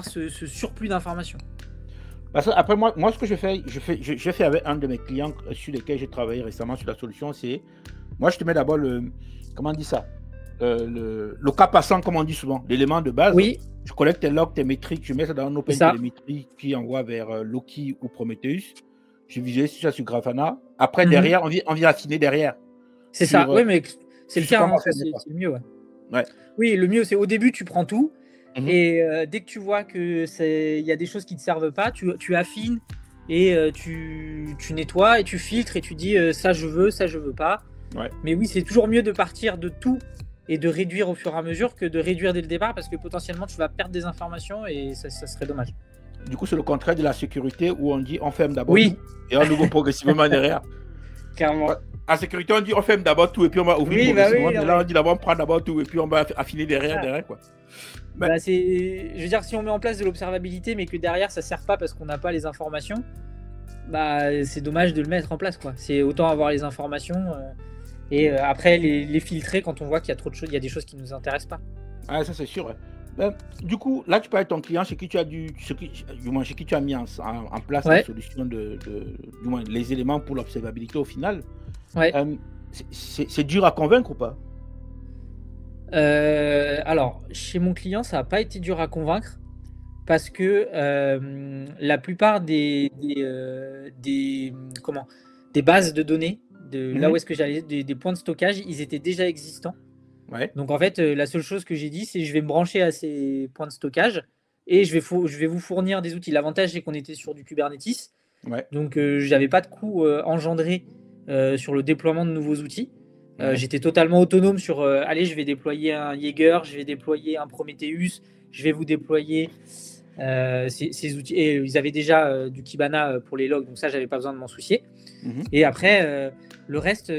ce surplus d'informations. Parce que après moi ce que je fais avec un de mes clients sur lesquels j'ai travaillé récemment sur la solution, c'est moi je te mets d'abord le cas passant, comme on dit souvent, l'élément de base. Je collecte tes logs, tes métriques, je mets ça dans un OpenTelemetry qui envoie vers Loki ou Prometheus. Je visualise ça sur Grafana. Après derrière, on vient affiner derrière. C'est ça. Oui, mais c'est le cas. C'est le mieux. Oui, le mieux c'est au début tu prends tout. Et dès que tu vois qu'il y a des choses qui ne te servent pas, tu affines et tu nettoies et tu filtres et tu dis ça je veux pas. Mais oui, c'est toujours mieux de partir de tout et de réduire au fur et à mesure que de réduire dès le départ parce que potentiellement tu vas perdre des informations et ça serait dommage. Du coup, c'est le contraire de la sécurité où on dit on ferme d'abord tout et on ouvre progressivement derrière. Carrément. En sécurité, on dit on ferme d'abord tout et puis on va ouvrir progressivement. Mais là, on dit d'abord on prend d'abord tout et puis on va affiner derrière quoi. Je veux dire, si on met en place de l'observabilité mais que derrière ça sert pas parce qu'on n'a pas les informations, c'est dommage de le mettre en place quoi. C'est autant avoir les informations Et après, les filtrer quand on voit qu'il y a trop de choses, il y a des choses qui ne nous intéressent pas. Ah, ça c'est sûr. Ouais. Du coup, là, tu parles de ton client chez qui tu as chez qui tu as mis en place la solution du moins les éléments pour l'observabilité au final. Ouais. C'est dur à convaincre ou pas? Alors, chez mon client, ça n'a pas été dur à convaincre parce que la plupart des bases de données, là où est-ce que j'allais, des points de stockage, ils étaient déjà existants. Ouais. Donc en fait, la seule chose que j'ai dit, c'est je vais me brancher à ces points de stockage et je vais vous fournir des outils. L'avantage, c'est qu'on était sur du Kubernetes. Ouais. Donc j'avais pas de coût engendré sur le déploiement de nouveaux outils. J'étais totalement autonome sur allez, je vais déployer un Jaeger, je vais déployer un Prometheus, je vais vous déployer ces outils. Et ils avaient déjà du Kibana pour les logs, donc ça, j'avais pas besoin de m'en soucier. Et après, le reste,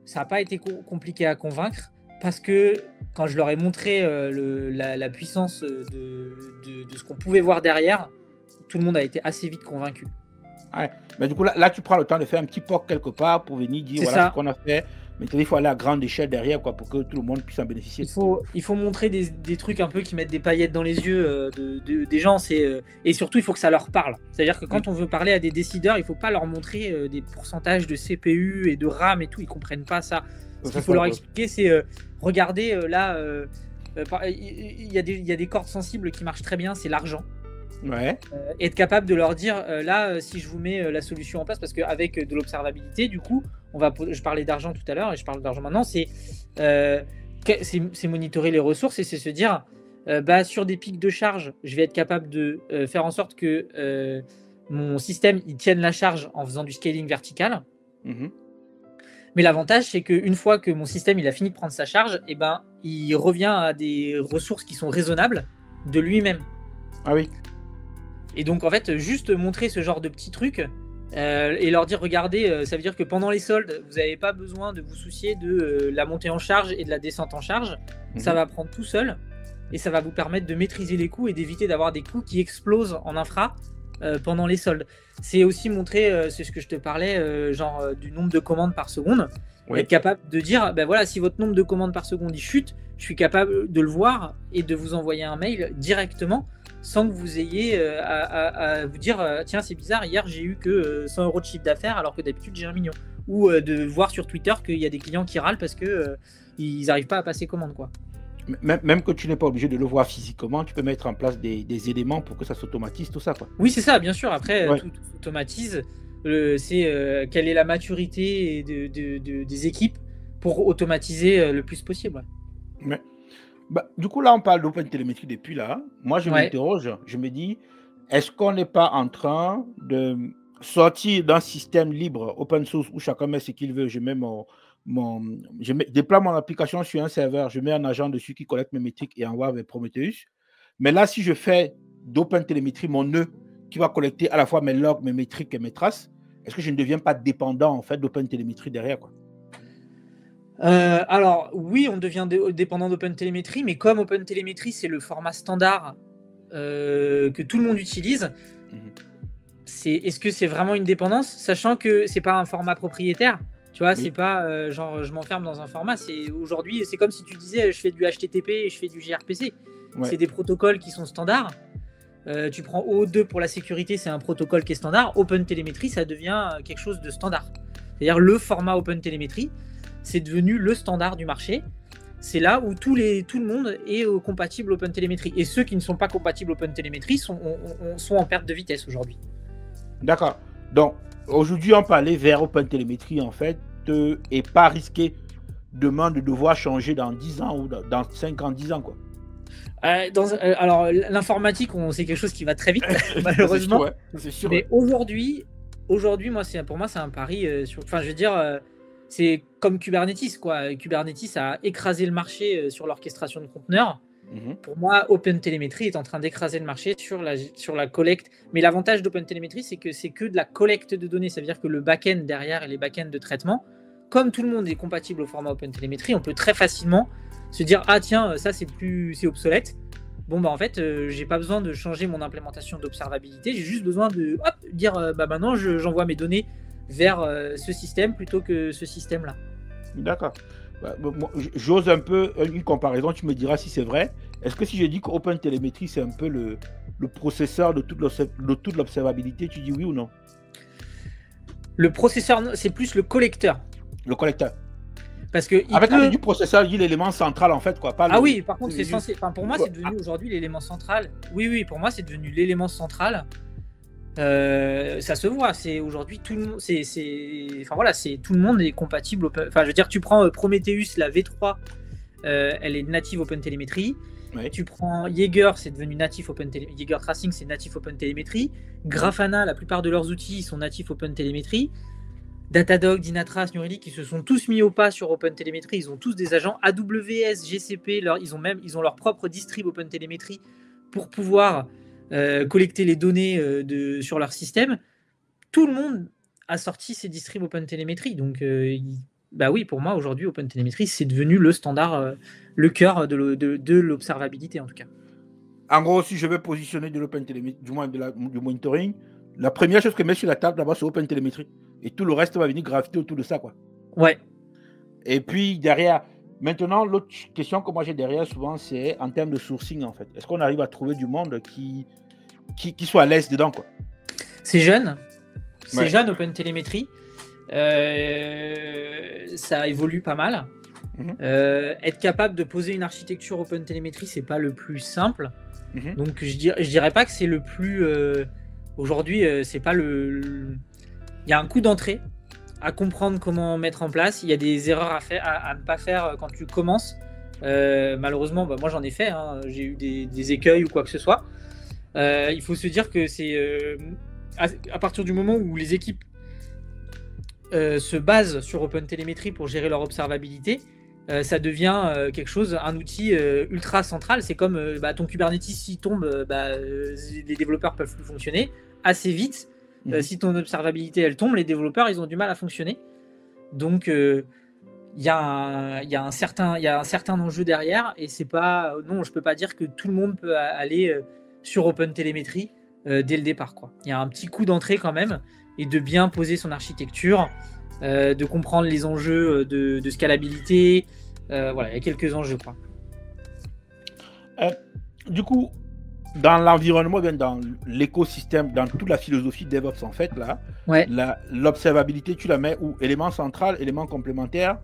ça n'a pas été compliqué à convaincre parce que quand je leur ai montré la puissance de ce qu'on pouvait voir derrière, tout le monde a été assez vite convaincu. Ouais. Mais du coup, là, tu prends le temps de faire un petit POC quelque part pour venir dire voilà ce qu'on a fait. Maintenant, il faut aller à grande échelle derrière quoi, pour que tout le monde puisse en bénéficier. Il faut montrer des trucs un peu qui mettent des paillettes dans les yeux des gens. Et surtout, il faut que ça leur parle. C'est-à-dire que quand on veut parler à des décideurs, il ne faut pas leur montrer des pourcentages de CPU et de RAM et tout. Ils ne comprennent pas ça. Ce qu'il faut leur expliquer, c'est regardez, là, il y a des cordes sensibles qui marchent très bien, c'est l'argent. Ouais. Être capable de leur dire là, si je vous mets la solution en place, parce qu'avec de l'observabilité, du coup, je parlais d'argent tout à l'heure et je parle d'argent maintenant, c'est monitorer les ressources et c'est se dire sur des pics de charge, je vais être capable de faire en sorte que mon système il tienne la charge en faisant du scaling vertical. Mais l'avantage, c'est qu'une fois que mon système il a fini de prendre sa charge, il revient à des ressources qui sont raisonnables de lui-même. Ah oui. Et donc, en fait, juste montrer ce genre de petits trucs et leur dire, regardez, ça veut dire que pendant les soldes, vous n'avez pas besoin de vous soucier de la montée en charge et de la descente en charge. Ça va prendre tout seul et ça va vous permettre de maîtriser les coûts et d'éviter d'avoir des coûts qui explosent en infra pendant les soldes. C'est aussi montrer, c'est ce que je te parlais, du nombre de commandes par seconde. Être capable de dire, voilà, si votre nombre de commandes par seconde il chute, je suis capable de le voir et de vous envoyer un mail directement sans que vous ayez à vous dire tiens, c'est bizarre, hier j'ai eu que 100 € de chiffre d'affaires alors que d'habitude j'ai 1 million. Ou de voir sur Twitter qu'il y a des clients qui râlent parce que ils n'arrivent pas à passer commande, quoi. Même que tu n'es pas obligé de le voir physiquement, tu peux mettre en place des éléments pour que ça s'automatise, tout ça, quoi. Oui, c'est ça, bien sûr. Après, tout s'automatise. C'est quelle est la maturité des équipes pour automatiser le plus possible. Mais, du coup, là, on parle d'OpenTelemetry depuis là. Moi, je m'interroge, je me dis, est-ce qu'on n'est pas en train de sortir d'un système libre, open source, où chacun met ce qu'il veut? Je déploie mon application sur un serveur, je mets un agent dessus qui collecte mes métriques et envoie vers Prometheus. Mais là, si je fais d'OpenTelemetry mon nœud qui va collecter à la fois mes logs, mes métriques et mes traces, est-ce que je ne deviens pas dépendant en fait d'OpenTelemetry derrière, quoi? Alors oui, on devient dépendant d'OpenTelemetry, mais comme OpenTelemetry c'est le format standard que tout le monde utilise, est-ce que c'est vraiment une dépendance, sachant que c'est pas un format propriétaire, tu vois, c'est pas je m'enferme dans un format. Aujourd'hui, c'est comme si tu disais je fais du HTTP et je fais du gRPC. C'est des protocoles qui sont standards. Tu prends OAuth2 pour la sécurité, c'est un protocole qui est standard. OpenTelemetry, ça devient quelque chose de standard. C'est-à-dire le format OpenTelemetry, c'est devenu le standard du marché. C'est là où tout le monde est compatible OpenTelemetry. Et ceux qui ne sont pas compatibles OpenTelemetry sont en perte de vitesse aujourd'hui. D'accord. Donc, aujourd'hui, on peut aller vers OpenTelemetry, en fait, et pas risquer demain de devoir changer dans 10 ans ou dans 5 ans, 10 ans, quoi. Alors, l'informatique, c'est quelque chose qui va très vite, malheureusement. C'est sûr. Mais aujourd'hui, moi, pour moi, c'est un pari. Enfin, je veux dire, c'est comme Kubernetes, quoi. Kubernetes a écrasé le marché sur l'orchestration de conteneurs. Pour moi, OpenTelemetry est en train d'écraser le marché sur la collecte. Mais l'avantage d'OpenTelemetry, c'est que de la collecte de données. Ça veut dire que le back-end derrière et les back-end de traitement, comme tout le monde est compatible au format OpenTelemetry, on peut très facilement se dire ah tiens, ça c'est obsolète. Bon en fait, j'ai pas besoin de changer mon implémentation d'observabilité. J'ai juste besoin de dire maintenant j'envoie mes données vers ce système plutôt que ce système-là. D'accord. Bah, j'ose un peu une comparaison, tu me diras si c'est vrai. Est-ce que si je dis qu'OpenTelemetry, c'est un peu le processeur de toute l'observabilité, tu dis oui ou non? Le processeur, c'est plus le collecteur. Le collecteur. Parce que quand tu dis processeur, il dit l'élément central en fait, quoi. Pas oui, par contre, c'est censé. Enfin, pour moi, c'est devenu aujourd'hui l'élément central. Oui, pour moi, c'est devenu l'élément central. Ça se voit. C'est aujourd'hui tout le monde. Enfin voilà, tout le monde est compatible. Enfin, je veux dire, tu prends Prometheus, la V3, elle est native OpenTelemetry. Oui. Tu prends Jaeger, c'est devenu natif OpenTelemetry. Jaeger Tracing, c'est natif OpenTelemetry. Grafana, la plupart de leurs outils sont natifs OpenTelemetry. Datadog, Dynatrace, New Relic, ils se sont tous mis au pas sur OpenTelemetry. Ils ont tous des agents AWS, GCP. Ils ont leur propre distrib OpenTelemetry pour pouvoir collecter les données sur leur système. Tout le monde a sorti ses distribs OpenTelemetry. Donc, bah oui, pour moi, aujourd'hui, OpenTelemetry, c'est devenu le standard, le cœur de l'observabilité, en tout cas. En gros, si je veux positionner de l'OpenTelemetry, du moins du monitoring, la première chose que je mets sur la table d'abord, c'est OpenTelemetry. Et tout le reste va venir graviter autour de ça, quoi. Ouais. Et puis derrière, maintenant, l'autre question que moi j'ai derrière souvent, c'est en termes de sourcing, en fait. Est-ce qu'on arrive à trouver du monde qui soit à l'aise dedans, quoi? C'est jeune. C'est jeune, OpenTelemetry. Ça évolue pas mal. Être capable de poser une architecture OpenTelemetry, c'est pas le plus simple. Donc je dirais pas que c'est le plus. Aujourd'hui, c'est pas le. Il y a un coup d'entrée à comprendre comment mettre en place. Il y a des erreurs à ne pas faire quand tu commences. Malheureusement, moi j'en ai fait. J'ai eu des écueils ou quoi que ce soit. Il faut se dire que c'est à partir du moment où les équipes se basent sur OpenTelemetry pour gérer leur observabilité, ça devient quelque chose, un outil ultra central. C'est comme ton Kubernetes, s'il tombe, les développeurs peuvent plus fonctionner assez vite. Si ton observabilité elle tombe, les développeurs ils ont du mal à fonctionner. Donc il y a un certain enjeu derrière, et c'est pas, non, je peux pas dire que tout le monde peut aller sur OpenTelemetry dès le départ, quoi. Il y a un petit coup d'entrée quand même, et de bien poser son architecture, de comprendre les enjeux de scalabilité. Voilà, il y a quelques enjeux, quoi. Du coup, dans l'environnement, dans l'écosystème, dans toute la philosophie DevOps, en fait, là, l'observabilité, tu la mets où? Élément central, élément complémentaire?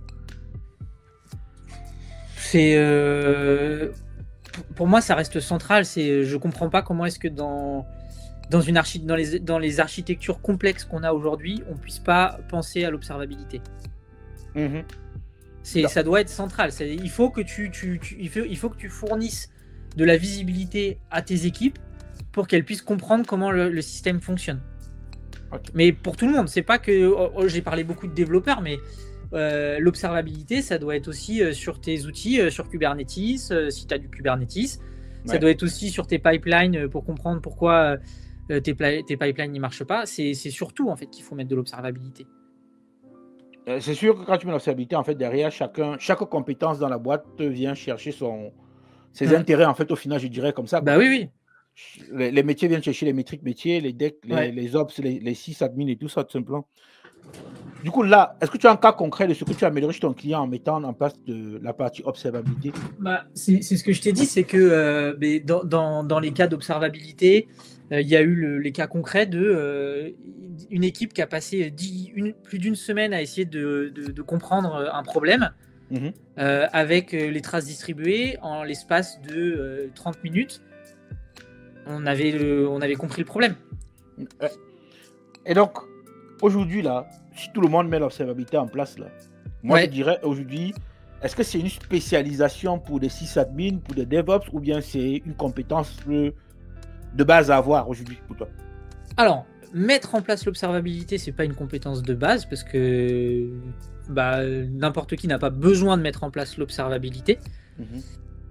Pour moi, ça reste central. Je comprends pas comment est-ce que dans les architectures complexes qu'on a aujourd'hui, on puisse pas penser à l'observabilité. Ça doit être central. Il faut que tu fournisses de la visibilité à tes équipes pour qu'elles puissent comprendre comment le système fonctionne. Okay. Mais pour tout le monde, c'est pas que j'ai parlé beaucoup de développeurs, mais l'observabilité, ça doit être aussi sur tes outils, sur Kubernetes, si tu as du Kubernetes. Ça doit être aussi sur tes pipelines pour comprendre pourquoi tes pipelines ne marchent pas. C'est surtout en fait qu'il faut mettre de l'observabilité. C'est sûr que quand tu mets l'observabilité, en fait, derrière, chaque compétence dans la boîte vient chercher ses intérêts, en fait, au final, je dirais comme ça. Bah oui. Les métiers viennent chercher les métriques métiers, les decks, les ops, les sysadmin et tout ça, tout simplement. Du coup, là, est-ce que tu as un cas concret de ce que tu as amélioré chez ton client en mettant en place de la partie observabilité? C'est ce que je t'ai dit, c'est que dans les cas d'observabilité, il y a eu les cas concrets de une équipe qui a passé plus d'une semaine à essayer de comprendre un problème avec les traces distribuées. En l'espace de 30 minutes, on avait compris le problème. Et donc, aujourd'hui, là, si tout le monde met l'observabilité en place, là, moi je dirais aujourd'hui, est-ce que c'est une spécialisation pour des sysadmins, pour des DevOps, ou bien c'est une compétence de base à avoir aujourd'hui pour toi? Alors, mettre en place l'observabilité, c'est pas une compétence de base, parce que n'importe qui n'a pas besoin de mettre en place l'observabilité.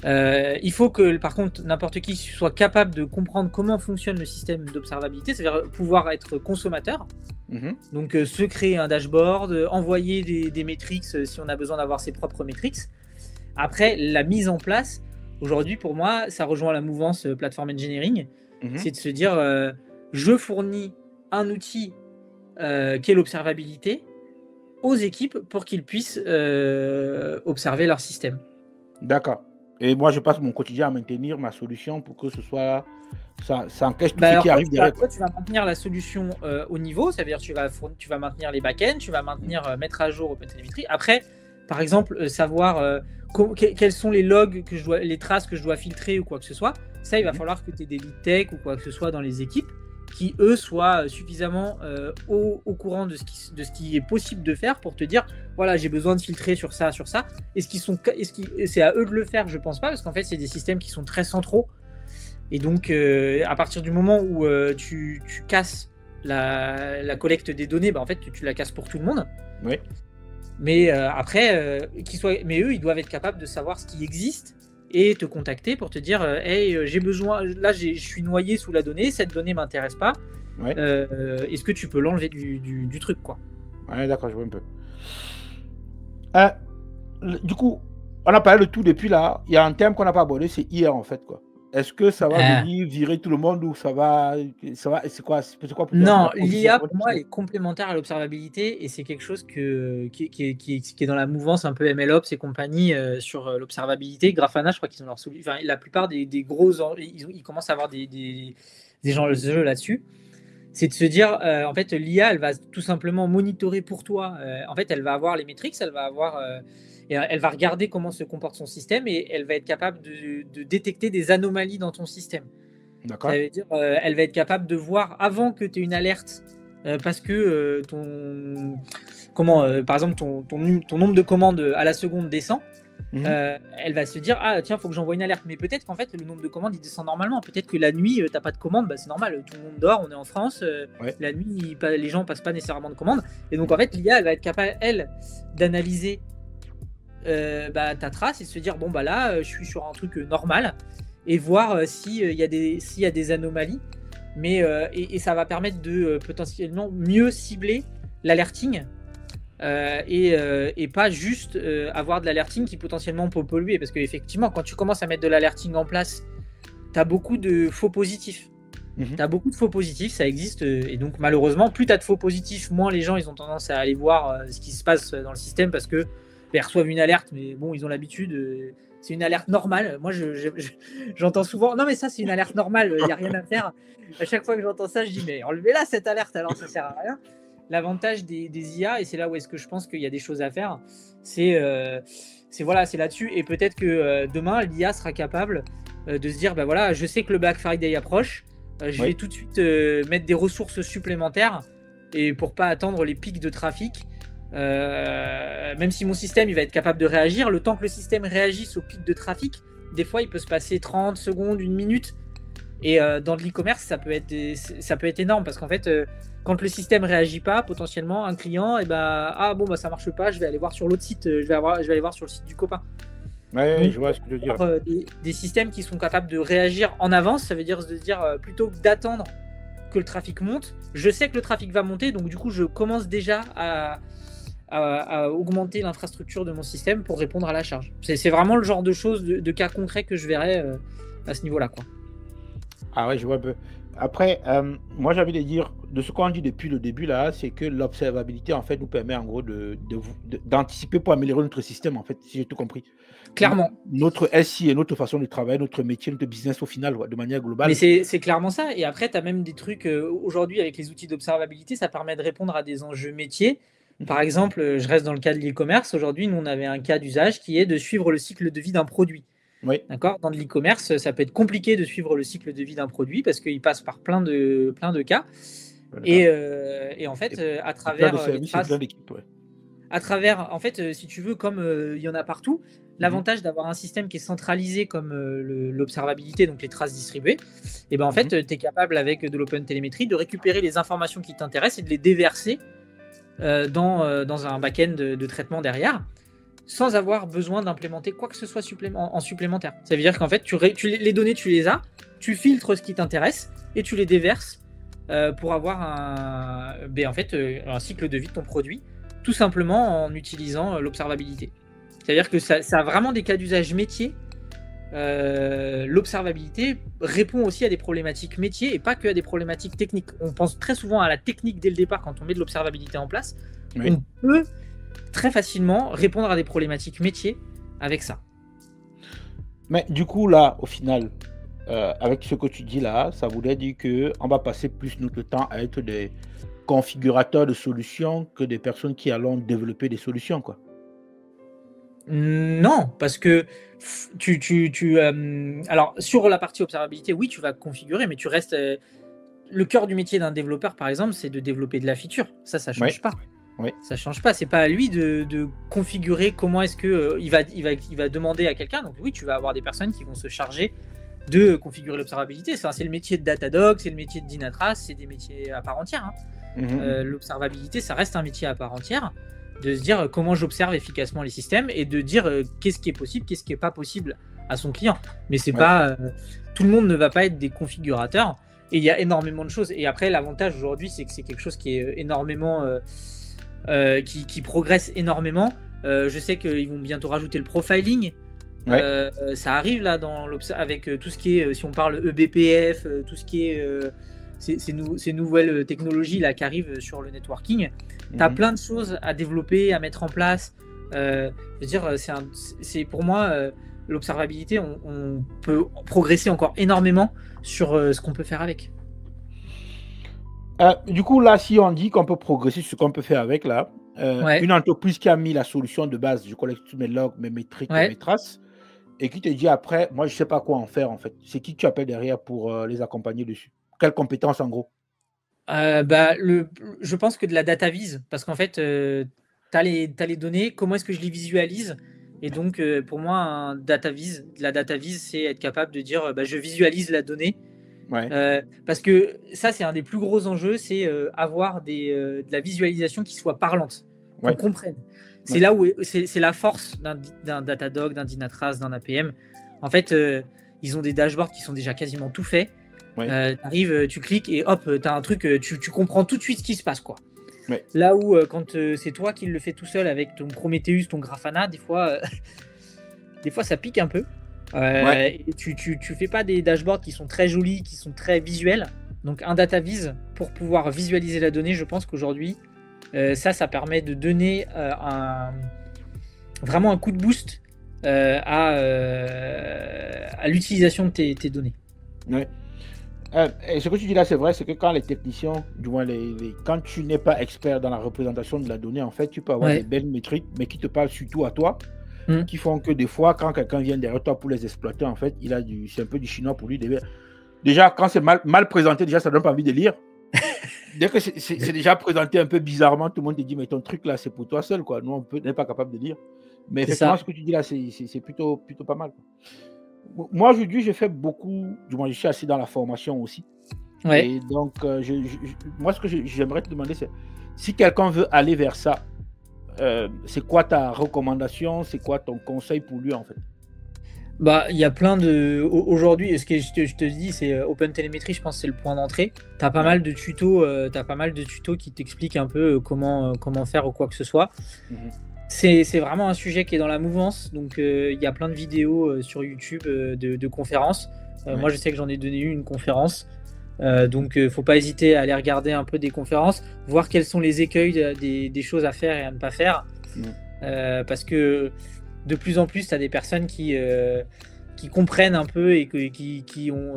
Il faut que, par contre, n'importe qui soit capable de comprendre comment fonctionne le système d'observabilité, c'est-à-dire pouvoir être consommateur. Donc, se créer un dashboard, envoyer des métriques si on a besoin d'avoir ses propres métriques. Après, la mise en place, aujourd'hui, pour moi, ça rejoint la mouvance Platform Engineering. C'est de se dire, je fournis un outil qui est l'observabilité aux équipes pour qu'ils puissent observer leur système. D'accord. Et moi, je passe mon quotidien à maintenir ma solution pour que ce soit... Ça encaisse tout ce qui arrive derrière. Toi, tu vas maintenir la solution au niveau, ça veut dire tu vas maintenir les back-ends, tu vas mettre à jour OpenTelemetry. Après, par exemple, savoir quels sont les logs, les traces que je dois filtrer ou quoi que ce soit, ça, il va falloir que tu aies des lead tech ou quoi que ce soit dans les équipes qui, eux, soient suffisamment au courant de ce qui est possible de faire pour te dire, voilà, j'ai besoin de filtrer sur ça. C'est à eux de le faire? Je pense pas, parce qu'en fait, c'est des systèmes qui sont très centraux. Et donc, à partir du moment où tu casses la collecte des données, en fait, tu la casses pour tout le monde. Oui. Mais après, mais eux, ils doivent être capables de savoir ce qui existe et te contacter pour te dire hey, j'ai besoin, là, je suis noyé sous la donnée, cette donnée m'intéresse pas. Ouais. Est-ce que tu peux l'enlever du truc, quoi? Ouais, d'accord, je vois un peu. Du coup, on a parlé de tout depuis là. Il y a un thème qu'on n'a pas abordé, c'est IA, en fait, quoi. Est-ce que ça va venir virer tout le monde ou ça va c'est quoi pour toi? Non, l'IA pour moi est complémentaire à l'observabilité et c'est quelque chose qui est dans la mouvance un peu MLOps et compagnie sur l'observabilité. Grafana, je crois qu'ils ont leur solution. Enfin, la plupart des gros, ils commencent à avoir des enjeux là-dessus. C'est de se dire, en fait, l'IA, elle va tout simplement monitorer pour toi. En fait, elle va avoir les métriques, elle va regarder comment se comporte son système et elle va être capable de détecter des anomalies dans ton système. D'accord. Ça veut dire elle va être capable de voir avant que tu aies une alerte parce que par exemple ton nombre de commandes à la seconde descend. Elle va se dire ah tiens, faut que j'envoie une alerte, mais peut-être qu'en fait le nombre de commandes il descend normalement, peut-être que la nuit t'as pas de commandes, c'est normal, tout le monde dort, on est en France, la nuit les gens passent pas nécessairement de commandes, et donc en fait l'IA elle va être capable elle d'analyser ta trace et se dire bon là je suis sur un truc normal et voir s'il y a des anomalies, mais et ça va permettre de potentiellement mieux cibler l'alerting et pas juste avoir de l'alerting qui potentiellement peut polluer, parce qu'effectivement quand tu commences à mettre de l'alerting en place, tu as beaucoup de faux positifs. T'as beaucoup de faux positifs, ça existe, et donc malheureusement plus tu as de faux positifs, moins les gens ils ont tendance à aller voir ce qui se passe dans le système, parce que ils reçoivent une alerte, mais bon, ils ont l'habitude, c'est une alerte normale. Moi, j'entends souvent, non mais ça c'est une alerte normale, il n'y a rien à faire. À chaque fois que j'entends ça, je dis mais enlevez-la cette alerte, alors ça sert à rien. L'avantage des IA, et c'est là où est-ce que je pense qu'il y a des choses à faire, c'est là-dessus, et peut-être que demain l'IA sera capable de se dire voilà, je sais que le Black Friday approche, je vais tout de suite mettre des ressources supplémentaires, et pour pas attendre les pics de trafic. Même si mon système il va être capable de réagir, le temps que le système réagisse au pic de trafic, des fois il peut se passer 30 secondes, 1 minute, et dans de l'e-commerce ça peut être énorme, parce qu'en fait quand le système réagit pas, potentiellement un client ça marche pas, je vais aller voir sur l'autre site, je vais aller voir sur le site du copain. Donc, je vois ce que tu veux dire. Des systèmes qui sont capables de réagir en avance, ça veut dire de se dire plutôt que d'attendre que le trafic monte, je sais que le trafic va monter, donc du coup je commence déjà à augmenter l'infrastructure de mon système pour répondre à la charge. C'est vraiment le genre de choses, de cas concrets que je verrai à ce niveau-là, quoi. Ah ouais, je vois un peu. Après, moi j'ai envie de dire, de ce qu'on dit depuis le début là, c'est que l'observabilité en fait nous permet en gros d'anticiper pour améliorer notre système, en fait, si j'ai tout compris. Clairement. Notre SI et notre façon de travailler, notre métier, notre business au final, de manière globale. Mais c'est clairement ça. Et après, tu as même des trucs, aujourd'hui avec les outils d'observabilité, ça permet de répondre à des enjeux métiers. Par exemple, je reste dans le cas de l'e-commerce. Aujourd'hui, nous, on avait un cas d'usage qui est de suivre le cycle de vie d'un produit. Oui. D'accord. Dans de l'e-commerce, ça peut être compliqué de suivre le cycle de vie d'un produit parce qu'il passe par plein de cas. Et en fait, à travers les traces, à travers, en fait, si tu veux, comme il y en a partout, l'avantage d'avoir un système qui est centralisé comme l'observabilité, donc les traces distribuées, et en fait, tu es capable avec de l'OpenTelemetry de récupérer les informations qui t'intéressent et de les déverser dans un back-end de traitement derrière, sans avoir besoin d'implémenter quoi que ce soit en supplémentaire. Ça veut dire qu'en fait, les données, tu les as, tu filtres ce qui t'intéresse et tu les déverses pour avoir un cycle de vie de ton produit, tout simplement en utilisant l'observabilité. C'est-à-dire que ça a vraiment des cas d'usage métier. L'observabilité répond aussi à des problématiques métiers et pas que à des problématiques techniques. On pense très souvent à la technique dès le départ quand on met de l'observabilité en place. Oui. On peut très facilement répondre à des problématiques métiers avec ça. Mais du coup, là, au final, avec ce que tu dis là, ça voudrait dire qu'on va passer plus notre temps à être des configurateurs de solutions que des personnes qui allons développer des solutions, quoi. Non, parce que alors sur la partie observabilité, oui, tu vas configurer, mais tu restes. Le cœur du métier d'un développeur, par exemple, c'est de développer de la feature. Ça change pas. Oui. Ça change pas. C'est pas à lui de configurer comment est-ce que il va demander à quelqu'un. Donc oui, tu vas avoir des personnes qui vont se charger de configurer l'observabilité. C'est le métier de Datadog, c'est le métier de Dynatrace, c'est des métiers à part entière. L'observabilité, ça reste un métier à part entière. De se dire comment j'observe efficacement les systèmes et de dire qu'est-ce qui est possible, qu'est-ce qui n'est pas possible à son client. Mais c'est pas tout le monde ne va pas être des configurateurs. Et il y a énormément de choses. Et après, l'avantage aujourd'hui, c'est que c'est quelque chose qui est énormément qui progresse énormément. Je sais qu'ils vont bientôt rajouter le profiling. Ça arrive là avec tout ce qui est, si on parle EBPF, tout ce qui est ces nouvelles technologies là qui arrivent sur le networking. Tu as plein de choses à développer, à mettre en place. Je veux dire, c'est pour moi l'observabilité, on peut progresser encore énormément sur ce qu'on peut faire avec. Du coup, là, si on dit qu'on peut progresser sur ce qu'on peut faire avec, là, une entreprise qui a mis la solution de base, je collecte tous mes logs, mes métriques, mes traces, et qui te dit après, moi, je ne sais pas quoi en faire, en fait. C'est qui tu appelles derrière pour les accompagner dessus? Quelles compétences, en gros? Je pense que de la data vise, parce qu'en fait, tu as les données, comment est-ce que je les visualise? Et donc, pour moi, la data vise, c'est être capable de dire, je visualise la donnée. Parce que ça, c'est un des plus gros enjeux, c'est avoir de la visualisation qui soit parlante, qu'on comprenne. C'est là où c'est la force d'un Datadog, d'un Dynatrace, d'un APM. En fait, ils ont des dashboards qui sont déjà quasiment tout faits. T'arrives, tu cliques et hop, t'as un truc, tu comprends tout de suite ce qui se passe, quoi. Là où quand c'est toi qui le fais tout seul avec ton Prometheus, ton Grafana, des fois ça pique un peu. Et tu fais pas des dashboards qui sont très jolis, qui sont très visuels. Donc un data vise pour pouvoir visualiser la donnée, je pense qu'aujourd'hui ça permet de donner vraiment un coup de boost à l'utilisation de tes données. Et ce que tu dis là, c'est vrai, c'est que quand les techniciens, du moins quand tu n'es pas expert dans la représentation de la donnée, en fait, tu peux avoir des belles métriques, mais qui te parlent surtout à toi, qui font que des fois, quand quelqu'un vient derrière toi pour les exploiter, en fait, c'est un peu du chinois pour lui. Déjà, quand c'est mal présenté, déjà, ça donne pas envie de lire. Dès que c'est déjà présenté un peu bizarrement, tout le monde te dit, mais ton truc là, c'est pour toi seul, quoi. Nous, on n'est pas capable de lire. Mais effectivement, ce que tu dis là, c'est plutôt pas mal, quoi. Moi, aujourd'hui, je fais beaucoup, du moins, je suis assis dans la formation aussi. Et donc, moi, ce que j'aimerais te demander, c'est si quelqu'un veut aller vers ça, c'est quoi ta recommandation? C'est quoi ton conseil pour lui, en fait? Il y a plein de. Aujourd'hui, ce que je te dis, c'est OpenTelemetry, je pense que c'est le point d'entrée. Tu as pas mal de tutos qui t'expliquent un peu comment faire ou quoi que ce soit. C'est vraiment un sujet qui est dans la mouvance, donc il y a plein de vidéos sur YouTube de conférences. Moi, je sais que j'en ai donné une conférence, donc faut pas hésiter à aller regarder un peu des conférences, voir quels sont les écueils des choses à faire et à ne pas faire, parce que de plus en plus, tu as des personnes qui comprennent un peu et qui ont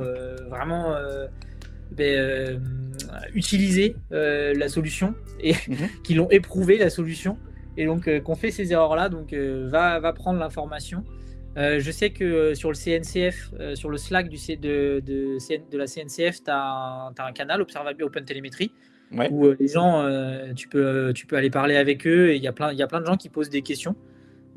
vraiment utilisé la solution et qui l'ont éprouvé la solution. Et donc, qu'on fait ces erreurs-là, donc va prendre l'information. Je sais que sur le CNCF, sur le Slack de la CNCF, tu as un canal Observability OpenTelemetry où les gens, tu peux aller parler avec eux et il y a plein de gens qui posent des questions.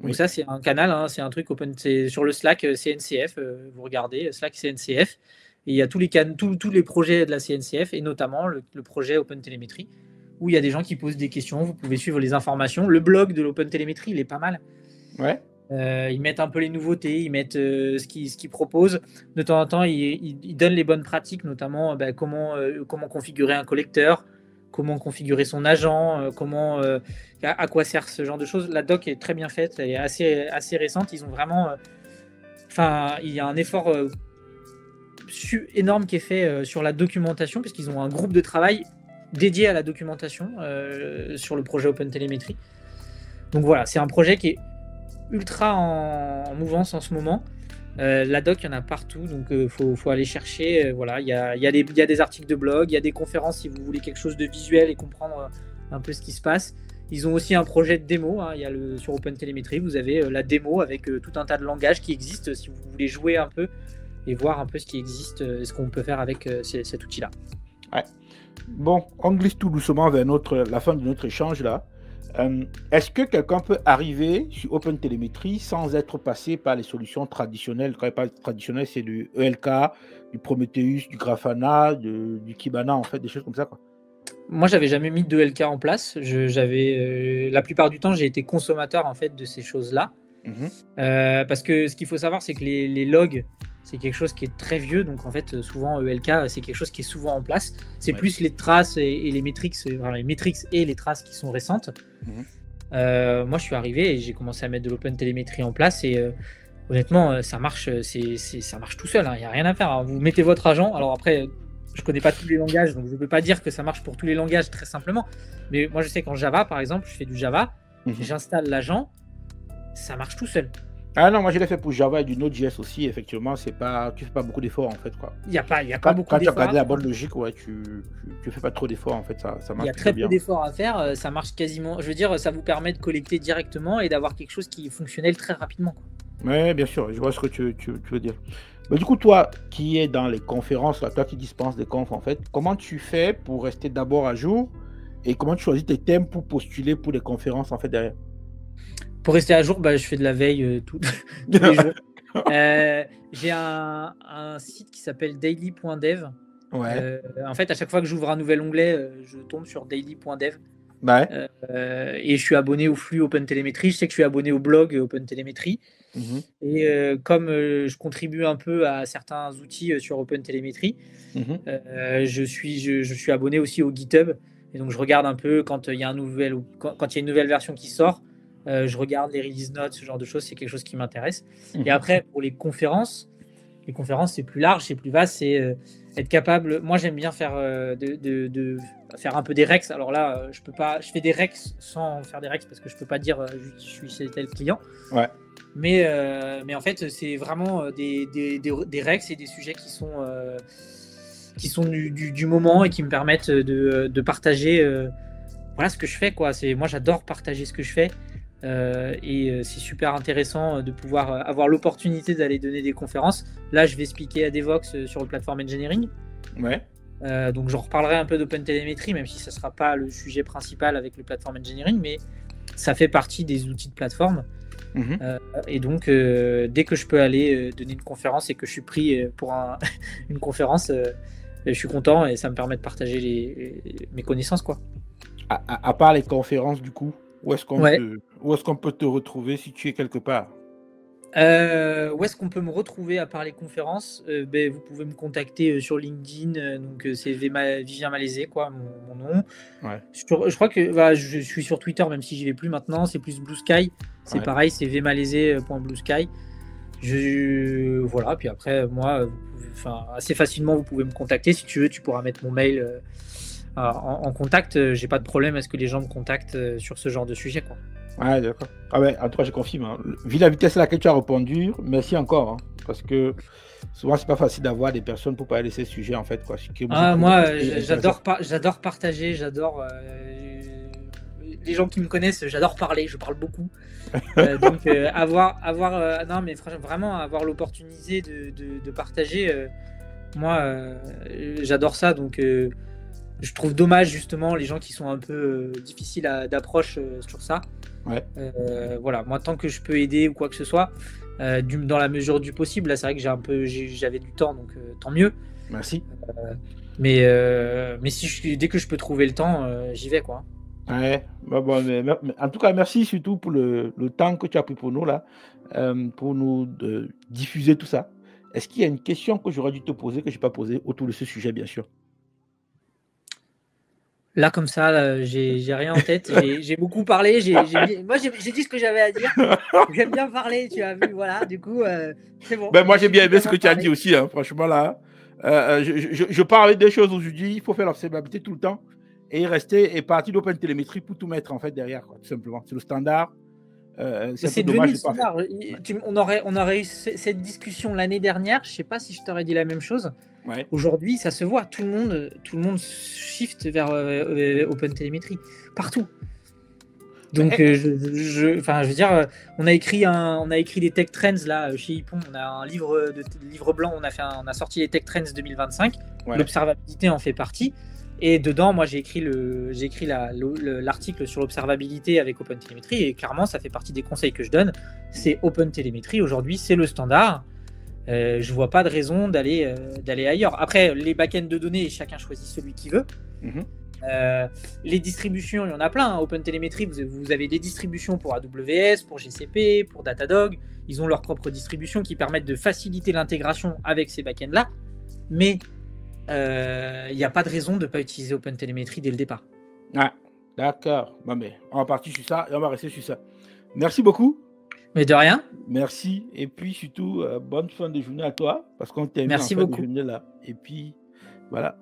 Donc ça, c'est un canal, hein, c'est un truc c'est sur le Slack CNCF. Vous regardez Slack CNCF et il y a tous les projets de la CNCF et notamment le projet OpenTelemetry, où il y a des gens qui posent des questions, vous pouvez suivre les informations. Le blog de l'OpenTelemetry, il est pas mal. Ils mettent un peu les nouveautés, ils mettent ce qu'ils proposent. De temps en temps, ils donnent les bonnes pratiques, notamment comment configurer un collecteur, comment configurer son agent, à quoi sert ce genre de choses. La doc est très bien faite, elle est assez récente. Ils ont vraiment... il y a un effort énorme qui est fait sur la documentation, puisqu'ils ont un groupe de travail dédié à la documentation sur le projet OpenTelemetry. Donc voilà, c'est un projet qui est ultra en mouvance en ce moment. La doc, il y en a partout, donc faut aller chercher. Voilà, il y a des articles de blog, il y a des conférences si vous voulez quelque chose de visuel et comprendre un peu ce qui se passe. Ils ont aussi un projet de démo. Hein. Il y a sur OpenTelemetry, vous avez la démo avec tout un tas de langages qui existent si vous voulez jouer un peu et voir un peu ce qui existe, ce qu'on peut faire avec cet outil-là. Ouais. Bon, on glisse tout doucement vers la fin de notre échange là. Est-ce que quelqu'un peut arriver sur OpenTelemetry sans être passé par les solutions traditionnelles? Quand je parle traditionnel, c'est du ELK, du Prometheus, du Grafana, du Kibana, en fait, des choses comme ça, quoi. Moi, j'avais jamais mis de ELK en place. La plupart du temps, j'ai été consommateur en fait de ces choses-là. Parce que ce qu'il faut savoir, c'est que les logs, c'est quelque chose qui est très vieux. Donc en fait, souvent ELK, c'est quelque chose qui est souvent en place. C'est plus les traces et les métriques, les métriques et les traces qui sont récentes. Moi, je suis arrivé et j'ai commencé à mettre de l'OpenTelemetry en place et honnêtement, ça marche. Ça marche tout seul. Il n'y a rien à faire. Hein. Vous mettez votre agent. Alors après. Je connais pas tous les langages, donc je ne peux pas dire que ça marche pour tous les langages très simplement. Mais moi, je sais qu'en Java, par exemple, je fais du Java, j'installe l'agent, ça marche tout seul. Ah non, moi je l'ai fait pour Java et du Node.js aussi. Effectivement, tu fais pas beaucoup d'efforts en fait, quoi. Il y a pas beaucoup d'efforts. Quand tu as regardé la bonne logique, ouais, tu fais pas trop d'efforts en fait. Ça marche. Il y a très peu d'efforts à faire. Ça marche quasiment. Je veux dire, ça vous permet de collecter directement et d'avoir quelque chose qui est fonctionnel très rapidement. Oui, bien sûr. Je vois ce que tu veux dire. Mais du coup, toi qui es dans les conférences, là, toi qui dispenses des confs, en fait, comment tu fais pour rester d'abord à jour et comment tu choisis tes thèmes pour postuler pour les conférences en fait derrière? Pour rester à jour, je fais de la veille tous les jours. J'ai un site qui s'appelle daily.dev. Ouais. En fait, à chaque fois que j'ouvre un nouvel onglet, je tombe sur daily.dev. Ouais. Et je suis abonné au flux OpenTelemetry. Je sais que je suis abonné au blog OpenTelemetry. Et comme je contribue un peu à certains outils sur OpenTelemetry, je suis abonné aussi au GitHub. Et donc, je regarde un peu quand il y a une nouvelle version qui sort. Je regarde les release notes, ce genre de choses. C'est quelque chose qui m'intéresse. Et après, pour les conférences, c'est plus large, c'est plus vaste. C'est être capable. Moi, j'aime bien faire faire un peu des recs. Alors là, je peux pas. Je fais des recs sans faire des recs parce que je peux pas dire je suis chez tel client. Ouais. Mais en fait, c'est vraiment des recs et des sujets qui sont du moment et qui me permettent de partager voilà ce que je fais, quoi. Moi, j'adore partager ce que je fais. Et c'est super intéressant de pouvoir avoir l'opportunité d'aller donner des conférences. Là, je vais expliquer à Devoxx sur le platform engineering. Ouais. Donc, j'en reparlerai un peu d'OpenTelemetry, même si ça ne sera pas le sujet principal avec le platform engineering, mais ça fait partie des outils de plateforme. Et donc, dès que je peux aller donner une conférence et que je suis pris pour une conférence, je suis content et ça me permet de partager mes connaissances, quoi. À part les conférences, du coup, où est-ce qu'on peut te retrouver si tu es quelque part? Où est-ce qu'on peut me retrouver à part les conférences? Vous pouvez me contacter sur LinkedIn, donc c'est Vivien Malaisé, quoi, mon nom. Ouais. Je crois que je suis sur Twitter, même si j'y vais plus maintenant, c'est plus Blue Sky. C'est pareil, c'est vmalaisé.bluesky. Voilà, puis après, moi, assez facilement, vous pouvez me contacter. Si tu veux, tu pourras mettre mon mail en contact. J'ai pas de problème à ce que les gens me contactent sur ce genre de sujet, quoi. Ouais, d'accord. Ah ouais, en tout cas, je confirme. Hein. Vu la vitesse à laquelle tu as répondu, merci encore. Hein, parce que souvent, c'est pas facile d'avoir des personnes pour parler de ces sujets, en fait. Quoi. Moi, j'adore partager, j'adore... les gens qui me connaissent, j'adore parler, je parle beaucoup. Donc, non, mais vraiment, avoir l'opportunité de partager, moi, j'adore ça. Donc, je trouve dommage, justement, les gens qui sont un peu difficiles d'approche sur ça. Ouais. Voilà, moi, tant que je peux aider ou quoi que ce soit, dans la mesure du possible, là, c'est vrai que j'avais du temps, donc tant mieux. Merci. Mais dès que je peux trouver le temps, j'y vais, quoi. Ouais, mais en tout cas, merci surtout pour le temps que tu as pris pour nous, là, pour nous diffuser tout ça. Est-ce qu'il y a une question que j'aurais dû te poser, que je n'ai pas posée autour de ce sujet, bien sûr? Là, comme ça, là, j'ai rien en tête. J'ai beaucoup parlé. Moi, j'ai dit ce que j'avais à dire. J'aime bien parler, tu as vu. Voilà, du coup, c'est bon. Moi, j'ai bien aimé ce que tu as dit aussi. Hein, franchement, là, je parle avec des choses aujourd'hui. Il faut faire l'observabilité tout le temps et rester et partir d'OpenTelemetry pour tout mettre en fait derrière, quoi, tout simplement. C'est le standard. C'est devenu standard. On aurait eu cette discussion l'année dernière. Je sais pas si je t'aurais dit la même chose. Ouais. Aujourd'hui, ça se voit. Tout le monde shift vers OpenTelemetry partout. Donc, je veux dire, on a écrit des Tech Trends là chez Hippon. On a un livre blanc. On a sorti les Tech Trends 2025. Ouais. L'observabilité en fait partie. Et dedans, moi, j'ai écrit l'article sur l'observabilité avec OpenTelemetry. Et clairement, ça fait partie des conseils que je donne. C'est OpenTelemetry. Aujourd'hui, c'est le standard. Je vois pas de raison d'aller ailleurs. Après, les backends de données, chacun choisit celui qu'il veut. Les distributions, il y en a plein. OpenTelemetry, vous avez des distributions pour AWS, pour GCP, pour Datadog. Ils ont leurs propres distributions qui permettent de faciliter l'intégration avec ces backends-là. Mais il n'y a pas de raison de ne pas utiliser OpenTelemetry dès le départ. Ah, d'accord. Bon, mais on va partir sur ça et on va rester sur ça. Merci beaucoup. Mais de rien. Merci. Et puis surtout, bonne fin de journée à toi parce qu'on termine en fin de journée là. Et puis, voilà.